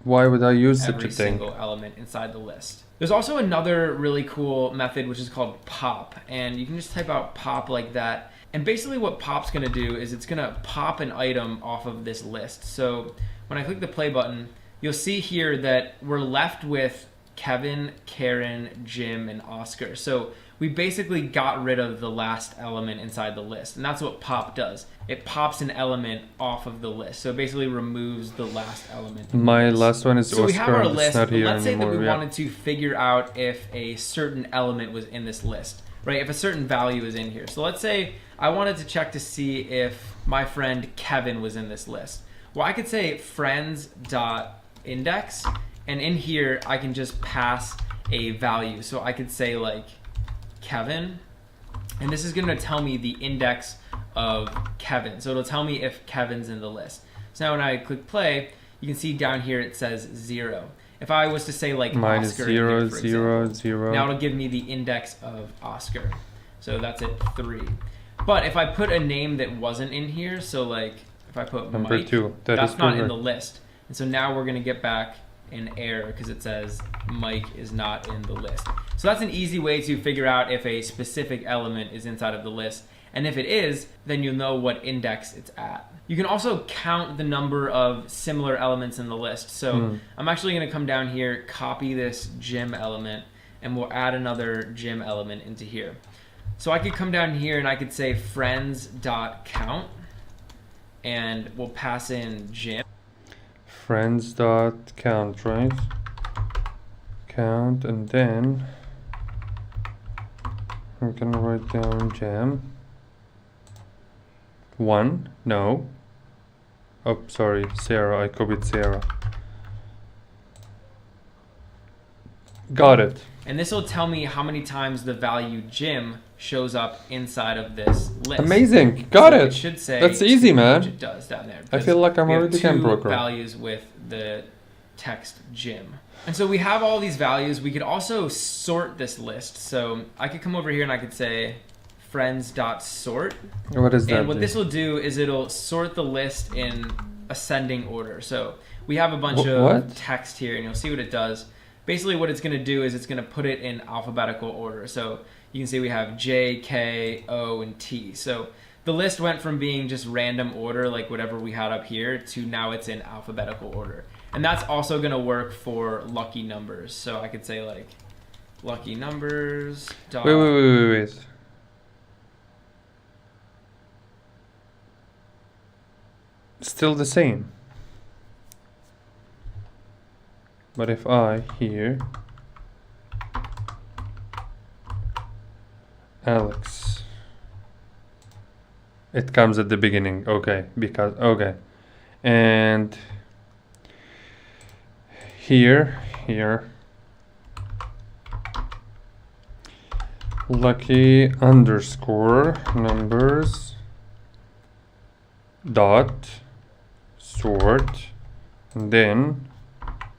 why would I use such a Every thing? single element inside the list. There's also another really cool method which is called pop, and you can just type out pop like that. And basically what pop's gonna do is it's gonna pop an item off of this list. So when I click the play button, you'll see here that we're left with Kevin, Karen, Jim, and Oscar. So we basically got rid of the last element inside the list, and that's what pop does. It pops an element off of the list, so it basically removes the last element. My last one is So we have Oscar, our and it's list, not but here let's say anymore. that we Yeah. wanted to figure out if a certain element was in this list, right? If a certain value is in here. So let's say I wanted to check to see if my friend Kevin was in this list. Well, I could say friends.index, and in here I can just pass a value. So I could say like Kevin, and this is going to tell me the index of Kevin. So it'll tell me if Kevin's in the list. So now when I click play, you can see down here it says 0. If I was to say like Mine is Oscar, 0, in here, for 0, example, 0. now it'll give me the index of Oscar. So that's at 3. But if I put a name that wasn't in here, so like if I put Number Mike, 2. that's not in correct. the list. And so now we're going to get back an error because it says Mike is not in the list. So that's an easy way to figure out if a specific element is inside of the list. And if it is, then you'll know what index it's at. You can also count the number of similar elements in the list. So I'm actually going to come down here, copy this Jim element, and we'll add another Jim element into here. So I could come down here and I could say friends.count, and we'll pass in Jim. Friends dot count, right? Count, and then I'm gonna write down jam. 1, no. Oh, sorry, Sarah, I copied Sarah. Got it. And this will tell me how many times the value gym shows up inside of this list. Amazing, got So it. It should say That's easy, 2, man. which it does down there. I feel like I'm we have already can 2 program. values with the text gym. And so we have all these values. We could also sort this list. So I could come over here and I could say friends.sort. What is that? And what this will do is it'll sort the list in ascending order. So we have a bunch of what? text here, and you'll see what it does. Basically what it's going to do is it's going to put it in alphabetical order. So you can see we have J, K, O, and T. So the list went from being just random order, like whatever we had up here, to now it's in alphabetical order. And that's also going to work for lucky numbers. So I could say like lucky numbers. Wait. Still the same. But if I here Alex, it comes at the beginning. Okay, because okay, and here lucky underscore numbers dot sort, and then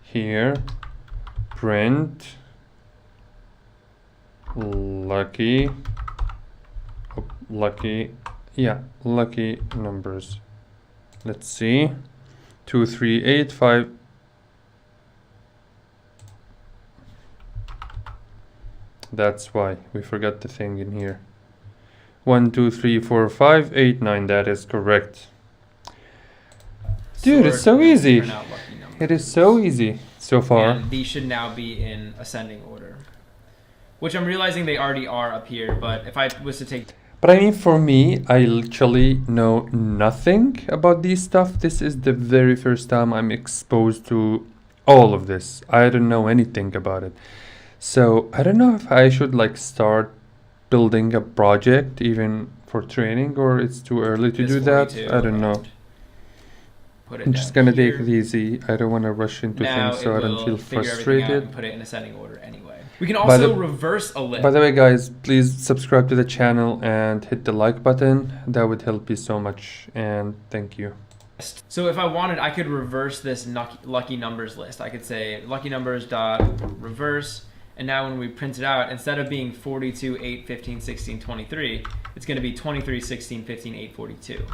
here print lucky numbers. Let's see, 2 3 8 5. That's why we forgot the thing in here. 1 2 3 4 5 8 9. That is correct. Dude, it's so easy. It is so easy so far. And these should now be in ascending order, which I'm realizing they already are up here. But if I was to take, but I mean, for me, I literally know nothing about these stuff. This is the very first time I'm exposed to all of this. I don't know anything about it. So I don't know if I should like start building a project even for training, or it's too early to do that. I don't know. I'm just gonna take it easy. I don't want to rush into things so I don't feel frustrated. And put it in ascending order anyway. We can also reverse a list. By the way, guys, please subscribe to the channel and hit the like button. That would help me so much, and thank you. So if I wanted, I could reverse this lucky numbers list. I could say lucky numbers dot reverse, and now when we print it out, instead of being 42, 8, 15, 16, 23, it's going to be 23, 16, 15, 8, 42.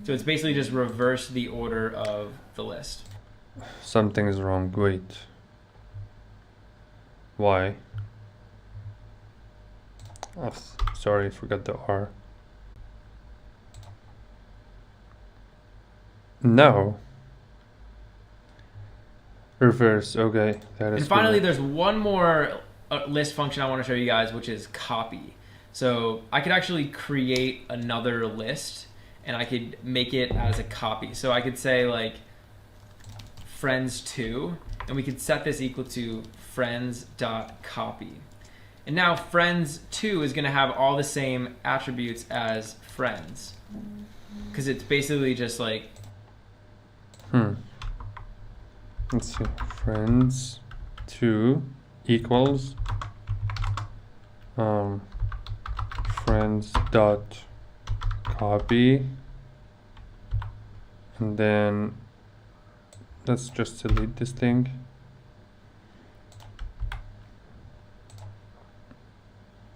So it's basically just reverse the order of the list. Something is wrong. Wait. Why? Oh, sorry, I forgot the R. No. Reverse. Okay, that is. And finally, correct. there's one more list function I want to show you guys, which is copy. So I could actually create another list, and I could make it as a copy. So I could say like friends2, and we could set this equal to friends.copy. And now friends2 is going to have all the same attributes as friends, because it's basically just like. Let's see. Friends2 equals friends dot copy, and then let's just delete this thing.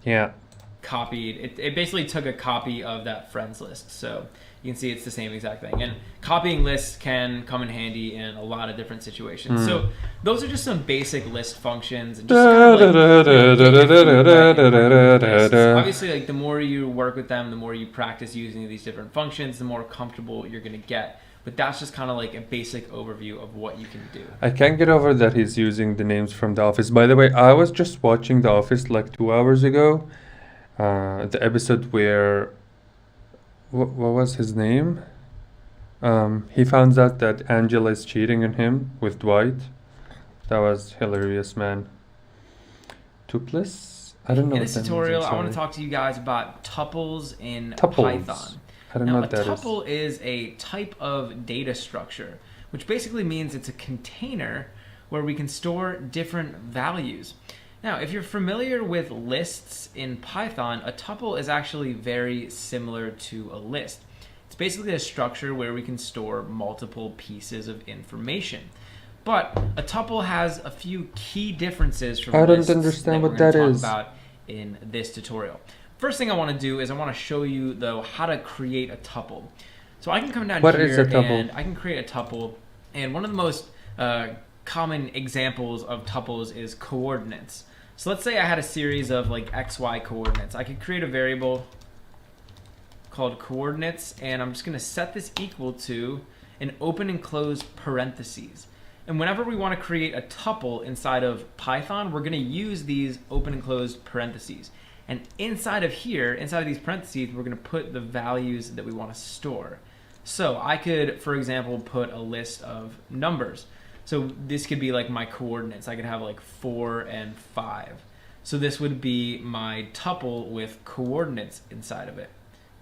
Yeah. Copied. It basically took a copy of that friends list. So you can see it's the same exact thing. And copying lists can come in handy in a lot of different situations. So those are just some basic list functions. And just obviously, like the more you work with them, the more you practice using these different functions, the more comfortable you're going to get. But that's just kind of like a basic overview of what you can do. I can't get over that he's using the names from The Office. By the way, I was just watching The Office like 2 hours ago. The episode where what was his name? He finds out that Angela is cheating on him with Dwight. That was hilarious, man. Toothless? I don't know In what this that means, tutorial, I'm I want to sorry. talk to you guys about tuples in Tuples. Python. I don't know Now, a what that is. tuple is a type of data structure, which basically means it's a container where we can store different values. Now, if you're familiar with lists in Python, a tuple is actually very similar to a list. It's basically a structure where we can store multiple pieces of information. But a tuple has a few key differences from I don't lists understand that what we're that going to is. talk about in this tutorial. First thing I want to do is I want to show you, though, how to create a tuple. So I can come down What here is a tuple? and I can create a tuple. And one of the most common examples of tuples is coordinates. So let's say I had a series of like XY coordinates. I could create a variable called coordinates, and I'm just going to set this equal to an open and close parentheses. And whenever we want to create a tuple inside of Python, we're going to use these open and closed parentheses. And inside of here, inside of these parentheses, we're going to put the values that we want to store. So I could, for example, put a list of numbers. So this could be like my coordinates. I could have like 4 and 5. So this would be my tuple with coordinates inside of it.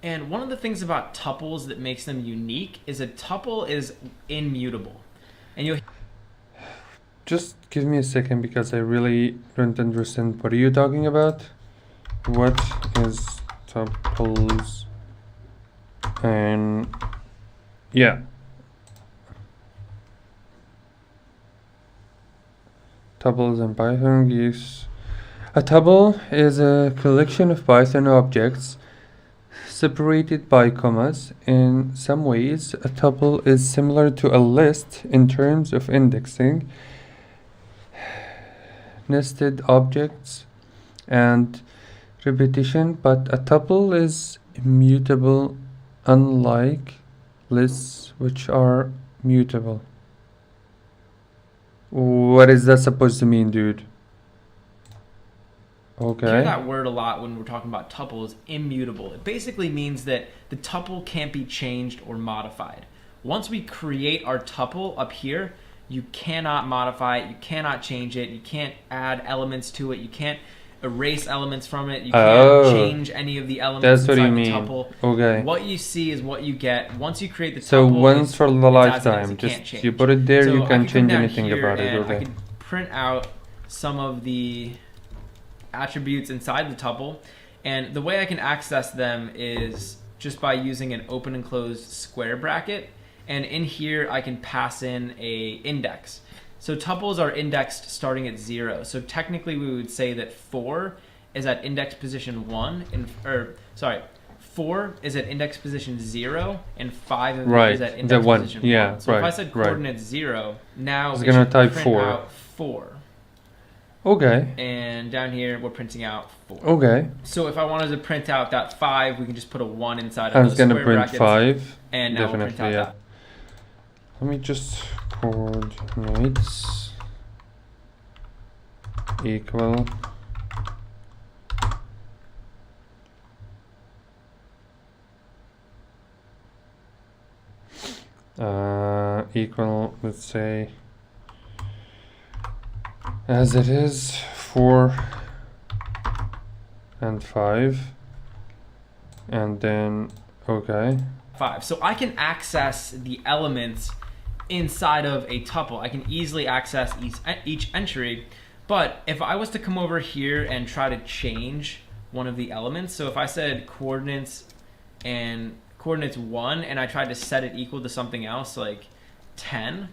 And one of the things about tuples that makes them unique is a tuple is immutable. And you'll Just give me a second because I really don't understand. What are you talking about? What is tuples? And yeah. Tuples in Python use. A tuple is a collection of Python objects separated by commas. In some ways, a tuple is similar to a list in terms of indexing, nested objects, and repetition, but a tuple is immutable, unlike lists, which are mutable. What is that supposed to mean, dude? hear Okay. that word a lot when we're talking about tuples, immutable. It basically means that the tuple can't be changed or modified. Once we create our tuple up here, you cannot modify it, you cannot change it, you can't add elements to it, you can't erase elements from it, you can't change any of the elements That's what inside you the mean. tuple. Okay. What you see is what you get. Once you create the So tuple, once for the it's as it is, lifetime, you can't just change. you put it there, So you I can could come change down anything here about it. and I Okay. could print out some of the attributes inside the tuple, and the way I can access them is just by using an open and closed square bracket, and in here I can pass in a index. So tuples are indexed starting at 0. So technically we would say that 4 is at index position 1, and 4 is at index position 0, and 5 is at index one. position Yeah, 1. So if I right, said right. coordinates 0, now It's it gonna should type print 4. out 4. Okay. And down here we're printing out 4. Okay. So if I wanted to print out that 5, we can just put a 1 inside I of was those gonna square print brackets, 5. and now we'll print Definitely, out yeah. that. Let me just coordinates equal equal, let's say, as it is, 4 and 5, and then okay. 5. So I can access the elements inside of a tuple. I can easily access each entry, but if I was to come over here and try to change one of the elements, so if I said coordinates and coordinates 1 and I tried to set it equal to something else like 10,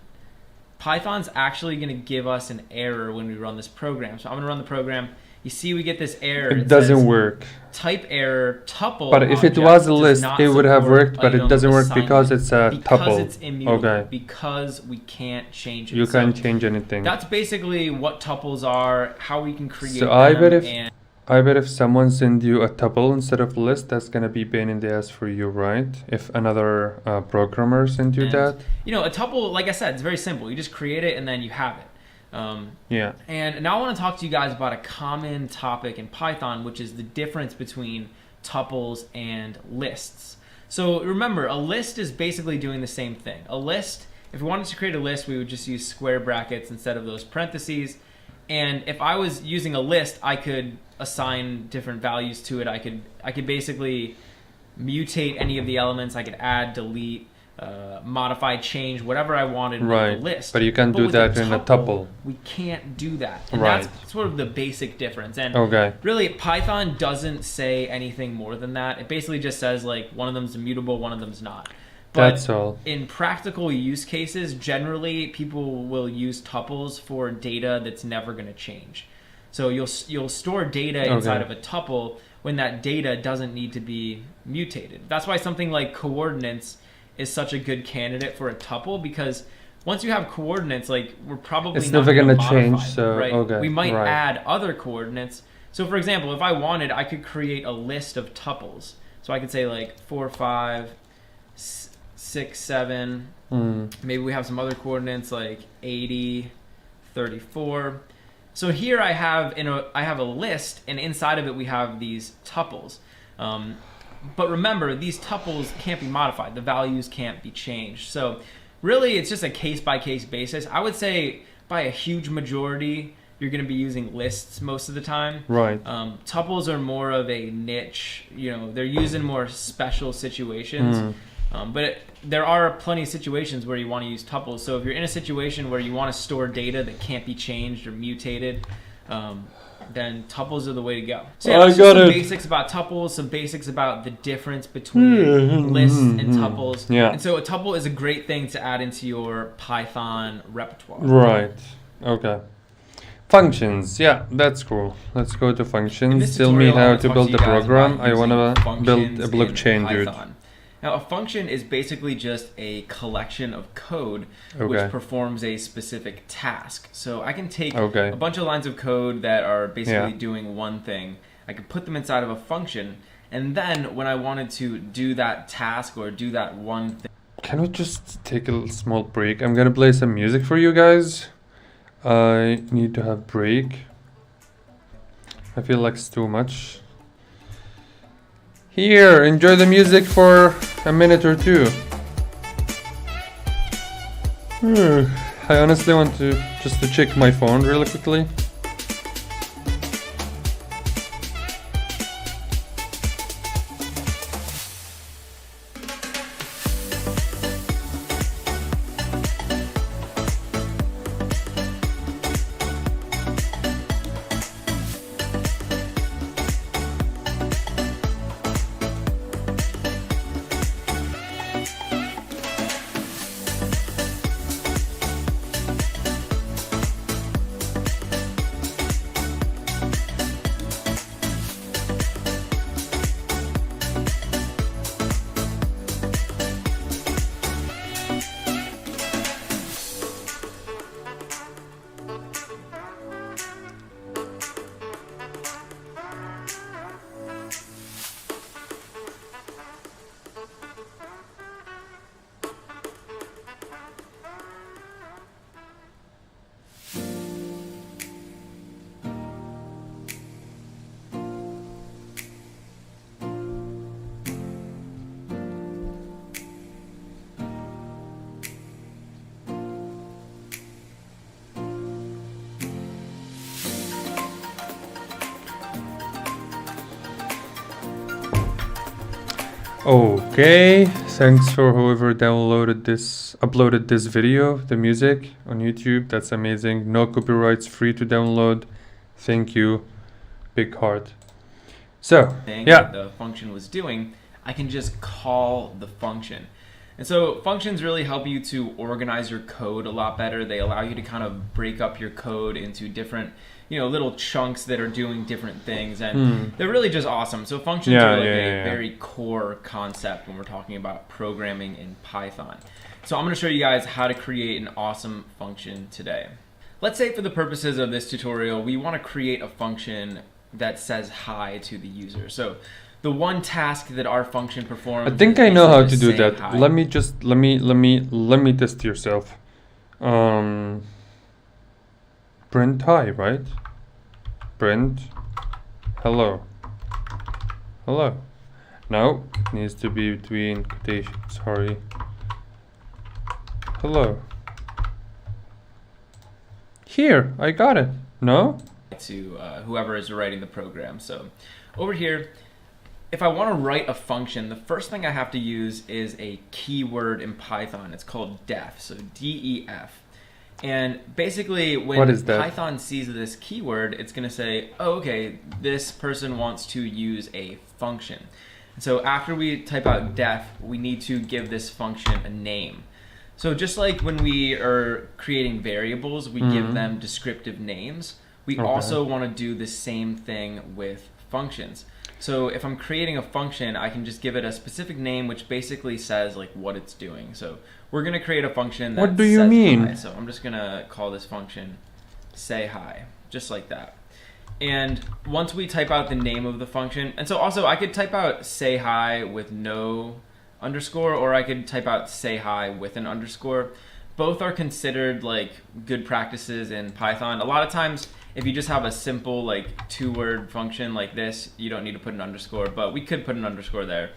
Python's actually going to give us an error when we run this program. So I'm going to run the program. You see we get this error. It doesn't says, work. Type error tuple. But if it object was a does list, not it would have support worked, but it item doesn't work assignment. because it's a Because tuple. it's immutable. Okay. Because we can't change it. You So can't change anything. that's basically what tuples are, how we can create So them. I bet if someone sends you a tuple instead of list, that's gonna be pain in the ass for you, right? If another programmer sends you And, that. You know, a tuple, like I said, it's very simple. You just create it and then you have it. Yeah. And now I want to talk to you guys about a common topic in Python, which is the difference between tuples and lists. So remember, a list is basically doing the same thing. A list, if we wanted to create a list, we would just use square brackets instead of those parentheses. And if I was using a list, I could assign different values to it. I could basically mutate any of the elements. I could add, delete, modify, change, whatever I wanted with the list. But you can't do with that in a tuple. We can't do that. And Right. that's sort of the basic difference. And Okay. really, Python doesn't say anything more than that. It basically just says like one of them's immutable, one of them's not. But That's all. in practical use cases, generally people will use tuples for data that's never going to change. So you'll store data inside of a tuple when that data doesn't need to be mutated. That's why something like coordinates is such a good candidate for a tuple, because once you have coordinates, like we're probably It's not never going to change, them, so right? okay, We might right. add other coordinates. So for example, if I wanted, I could create a list of tuples. So I could say like 4, 5, 6, 7. Maybe we have some other coordinates like 80, 34. So here I have a list, and inside of it we have these tuples. But remember, these tuples can't be modified. The values can't be changed. So really, it's just a case-by-case basis. I would say by a huge majority, you're going to be using lists most of the time. Right. Tuples are more of a niche. They're used in more special situations. But there are plenty of situations where you want to use tuples. So if you're in a situation where you want to store data that can't be changed or mutated, then tuples are the way to go. So yeah, that's just some basics about tuples, some basics about the difference between lists and tuples. Yeah. And so a tuple is a great thing to add into your Python repertoire. Right. Okay. Functions. Yeah, that's cool. Let's go to functions. Tell me how to build the program. I want to build a blockchain, dude. Now, a function is basically just a collection of code which performs a specific task. So I can take a bunch of lines of code that are basically doing one thing. I can put them inside of a function, and then when I wanted to do that task or do that one thing... Can we just take a small break? I'm gonna play some music for you guys. I need to have break. I feel like it's too much. Here, enjoy the music for a minute or two. I honestly want to just to check my phone really quickly. Okay, thanks for whoever uploaded this video, the music on YouTube. That's amazing. No copyrights, free to download. Thank you. Big heart. So, that the function was doing, I can just call the function. And so functions really help you to organize your code a lot better. They allow you to kind of break up your code into different, little chunks that are doing different things, and they're really just awesome. So functions are like a very core concept when we're talking about programming in Python. So I'm going to show you guys how to create an awesome function today. Let's say for the purposes of this tutorial, we want to create a function that says hi to the user. So the one task that our function performs. I think I know how to do that. Hi. Let me test yourself. Print hi, right? Print hello. Hello. No, it needs to be between quotations. Sorry. Hello. Here, I got it. No? To whoever is writing the program. So over here, if I want to write a function, the first thing I have to use is a keyword in Python. It's called def, so D-E-F. And basically, when What is that? Python sees this keyword, it's going to say, oh, okay, this person wants to use a function. And so after we type out def, we need to give this function a name. So just like when we are creating variables, we give them descriptive names. We also want to do the same thing with functions. So if I'm creating a function, I can just give it a specific name, which basically says like what it's doing. So we're going to create a function that What do you says mean? hi. So I'm just going to call this function say hi, just like that. And once we type out the name of the function, and so also I could type out say hi with no underscore, or I could type out say hi with an underscore. Both are considered like good practices in Python. A lot of times, if you just have a simple like 2-word function like this, you don't need to put an underscore, but we could put an underscore there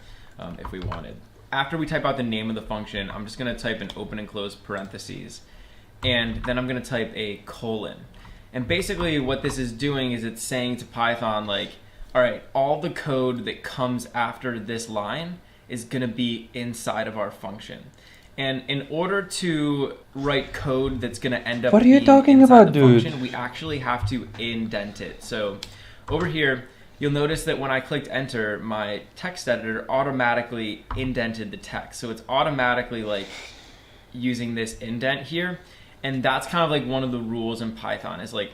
if we wanted. After we type out the name of the function, I'm just going to type an open and close parentheses, and then I'm going to type a colon. And basically what this is doing is it's saying to Python like, all right, all the code that comes after this line is going to be inside of our function. And in order to write code that's going to end up What are you being talking inside about, the dude? function, we actually have to indent it. So over here, you'll notice that when I clicked enter, my text editor automatically indented the text. So it's automatically like using this indent here. And that's kind of like one of the rules in Python is like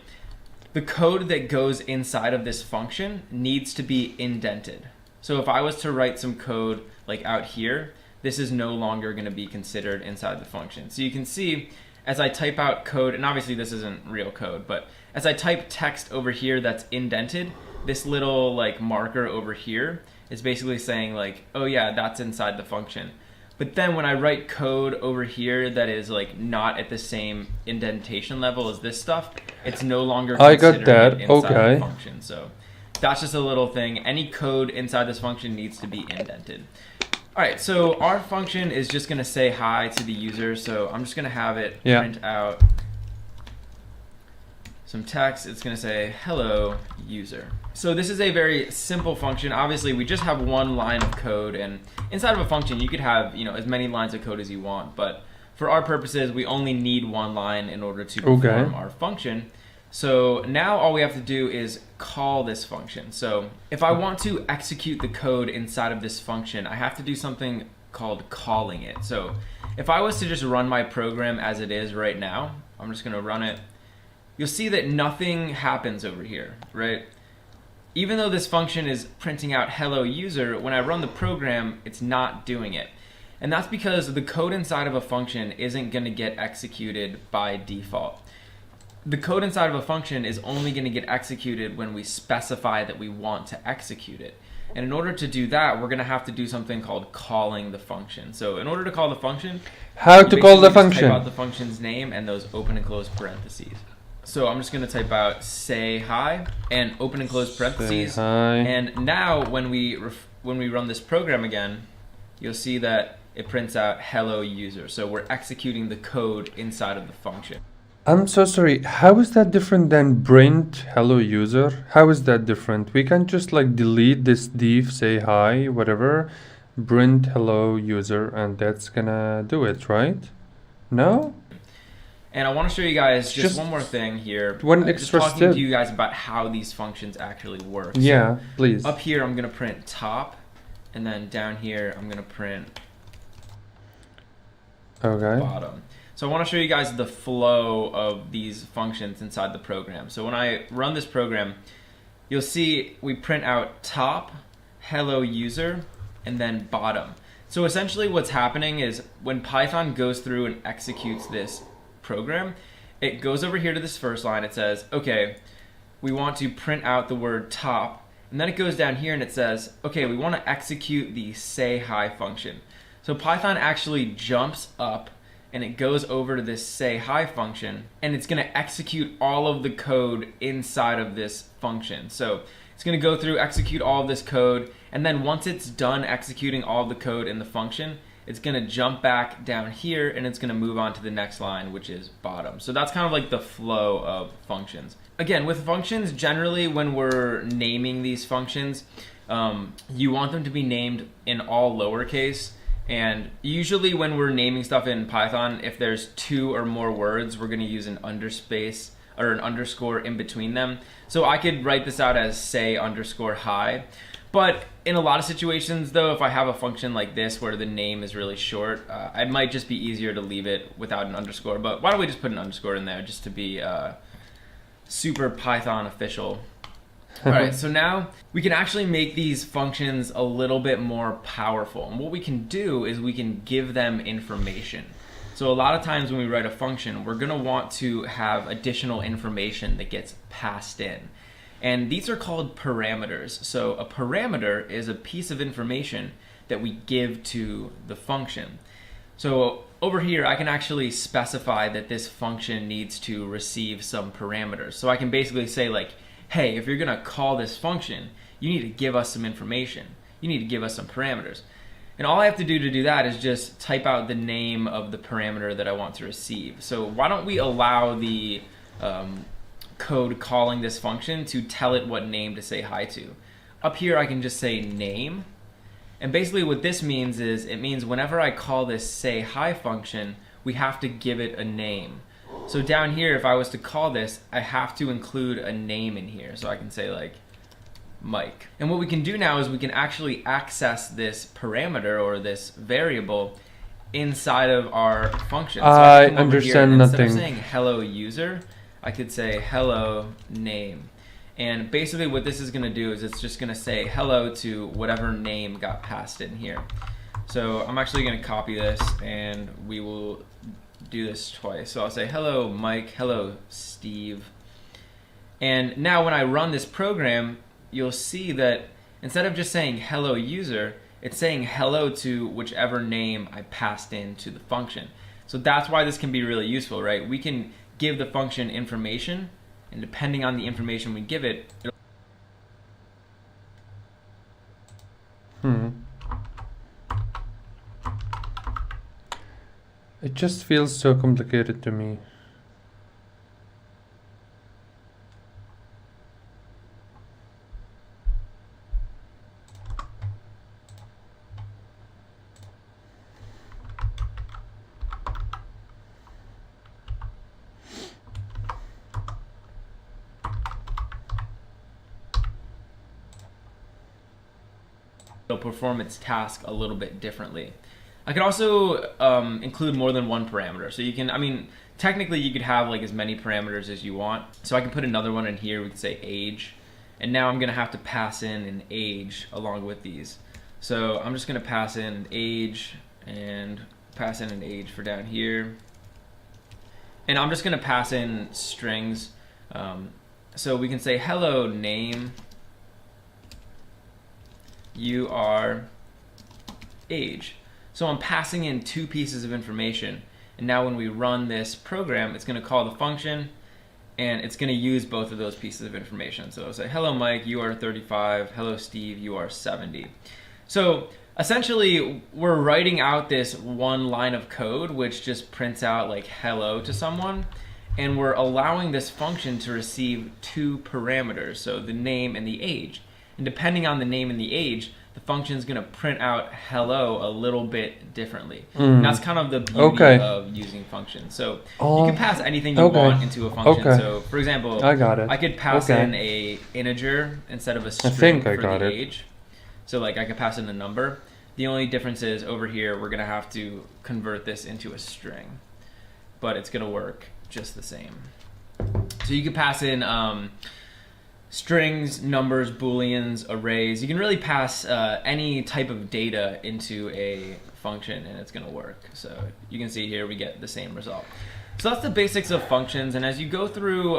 the code that goes inside of this function needs to be indented. So if I was to write some code like out here, this is no longer going to be considered inside the function. So you can see as I type out code, and obviously this isn't real code, but as I type text over here that's indented, this little like marker over here is basically saying like, oh yeah, that's inside the function. But then when I write code over here that is like not at the same indentation level as this stuff, it's no longer I got considered that. inside Okay. the function. So that's just a little thing. Any code inside this function needs to be indented. All right, so our function is just going to say hi to the user. So I'm just going to have it print out some text. It's going to say hello user. So this is a very simple function. Obviously, we just have one line of code, and inside of a function, you could have as many lines of code as you want. But for our purposes, we only need one line in order to perform our function. So now all we have to do is call this function. So if I want to execute the code inside of this function, I have to do something called calling it. So if I was to just run my program as it is right now, I'm just going to run it. You'll see that nothing happens over here, right? Even though this function is printing out hello user, when I run the program, it's not doing it. And that's because the code inside of a function isn't going to get executed by default. The code inside of a function is only going to get executed when we specify that we want to execute it. And in order to do that, we're going to have to do something called calling the function. So in order to call the function, how to call the function? Type out the function's name and those open and close parentheses. So I'm just going to type out say hi and open and close parentheses. Say hi. And now when we run this program again, you'll see that it prints out hello user. So we're executing the code inside of the function. I'm so sorry. How is that different than print hello user? How is that different? We can just like delete this div, say hi, whatever, print hello user, and that's gonna do it, right? No? And I want to show you guys just one more thing here. One extra just talking step. to you guys about how these functions actually work. Yeah, so please. Up here, I'm going to print top, and then down here, I'm going to print bottom. So I want to show you guys the flow of these functions inside the program. So when I run this program, you'll see we print out top, hello user, and then bottom. So essentially what's happening is when Python goes through and executes this program, it goes over here to this first line. It says, okay, we want to print out the word top, and then it goes down here and it says, okay, we want to execute the say hi function. So Python actually jumps up and it goes over to this say hi function, and it's going to execute all of the code inside of this function. So it's going to go through, execute all of this code, and then once it's done executing all of the code in the function, it's going to jump back down here and it's going to move on to the next line, which is bottom. So that's kind of like the flow of functions. Again, with functions, generally when we're naming these functions, you want them to be named in all lowercase. And usually when we're naming stuff in Python, if there's 2 or more words, we're going to use an underspace or an underscore in between them. So I could write this out as say underscore hi. But in a lot of situations though, if I have a function like this where the name is really short, it might just be easier to leave it without an underscore. But why don't we just put an underscore in there just to be super Python official. All right, so now we can actually make these functions a little bit more powerful. And what we can do is we can give them information. So a lot of times when we write a function, we're going to want to have additional information that gets passed in. And these are called parameters. So a parameter is a piece of information that we give to the function. So over here, I can actually specify that this function needs to receive some parameters. So I can basically say like, hey, if you're going to call this function, you need to give us some information. You need to give us some parameters. And all I have to do that is just type out the name of the parameter that I want to receive. So why don't we allow the code calling this function to tell it what name to say hi to. Up here I can just say name. And basically what this means is it means whenever I call this say hi function, we have to give it a name. So down here, if I was to call this, I have to include a name in here. So I can say like Mike. And what we can do now is we can actually access this parameter or this variable inside of our function. So I understand nothing. Instead of saying hello user, I could say hello name. And basically what this is going to do is it's just going to say hello to whatever name got passed in here. So I'm actually going to copy this and we will do this twice. So I'll say hello Mike, hello Steve. And now when I run this program, you'll see that instead of just saying hello user, it's saying hello to whichever name I passed into the function. So that's why this can be really useful, right? We can give the function information, and depending on the information we give it, It just feels so complicated to me. it'll perform its task a little bit differently. I could also include more than one parameter. So you can, I mean, technically you could have like as many parameters as you want. So I can put another one in here, we could say age. And now I'm gonna have to pass in an age along with these. So I'm just gonna pass in an age and pass in an age for down here. And I'm just gonna pass in strings. So we can say hello name, you are age. So I'm passing in two pieces of information, and now when we run this program, it's going to call the function, and it's going to use both of those pieces of information. So I'll say, hello Mike, you are 35, hello Steve, you are 70. So essentially, we're writing out this one line of code, which just prints out like hello to someone, and we're allowing this function to receive two parameters, so the name and the age. And depending on the name and the age, the function is going to print out hello a little bit differently. And that's kind of the beauty of using functions. So you can pass anything you want into a function. So for example, I could pass in a integer instead of a string for the age. So like I could pass in a number. The only difference is over here we're going to have to convert this into a string. But it's going to work just the same. So you could pass in strings, numbers, booleans, arrays. You can really pass any type of data into a function and it's going to work. So you can see here we get the same result. So that's the basics of functions, and as you go through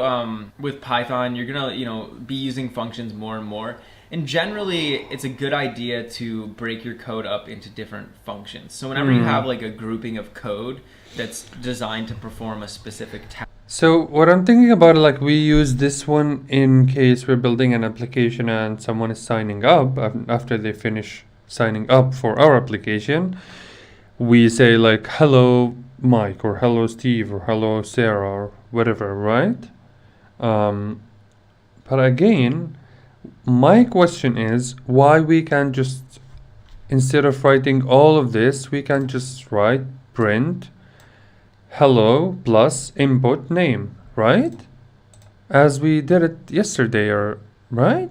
with Python, you're going to be using functions more and more. And generally, it's a good idea to break your code up into different functions. So whenever you have like a grouping of code that's designed to perform a specific task. So what I'm thinking about, like, we use this one in case we're building an application and someone is signing up after they finish signing up for our application. we say like hello Mike or hello Steve or hello Sarah or whatever, right? But again, my question is why we can just, instead of writing all of this, we can just write print hello plus input name, right? As we did it yesterday, or right?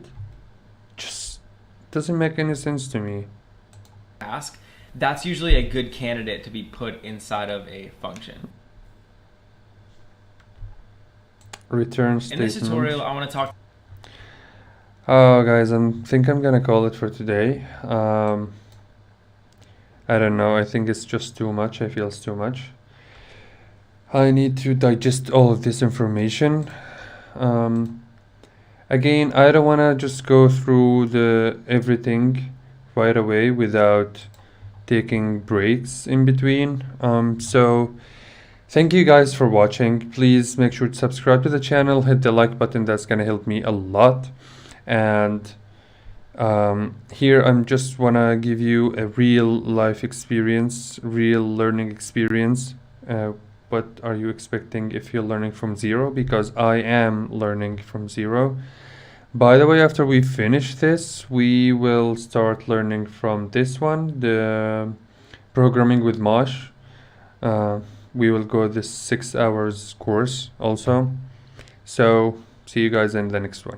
Just doesn't make any sense to me. Ask, that's usually a good candidate to be put inside of a function. Return In statement. this tutorial, I want to talk. Oh, guys, I think I'm gonna call it for today. I don't know. I think it's just too much. I feel it's too much. I need to digest all of this information. Again, I don't want to just go through the everything right away without taking breaks in between. So thank you guys for watching. Please make sure to subscribe to the channel, hit the like button. That's gonna help me a lot. And here I'm just wanna give you a real life experience, real learning experience. What are you expecting if you're learning from zero? Because I am learning from zero. By the way, after we finish this, we will start learning from this one, the programming with Mosh. We will go this 6 hours course also. So see you guys in the next one.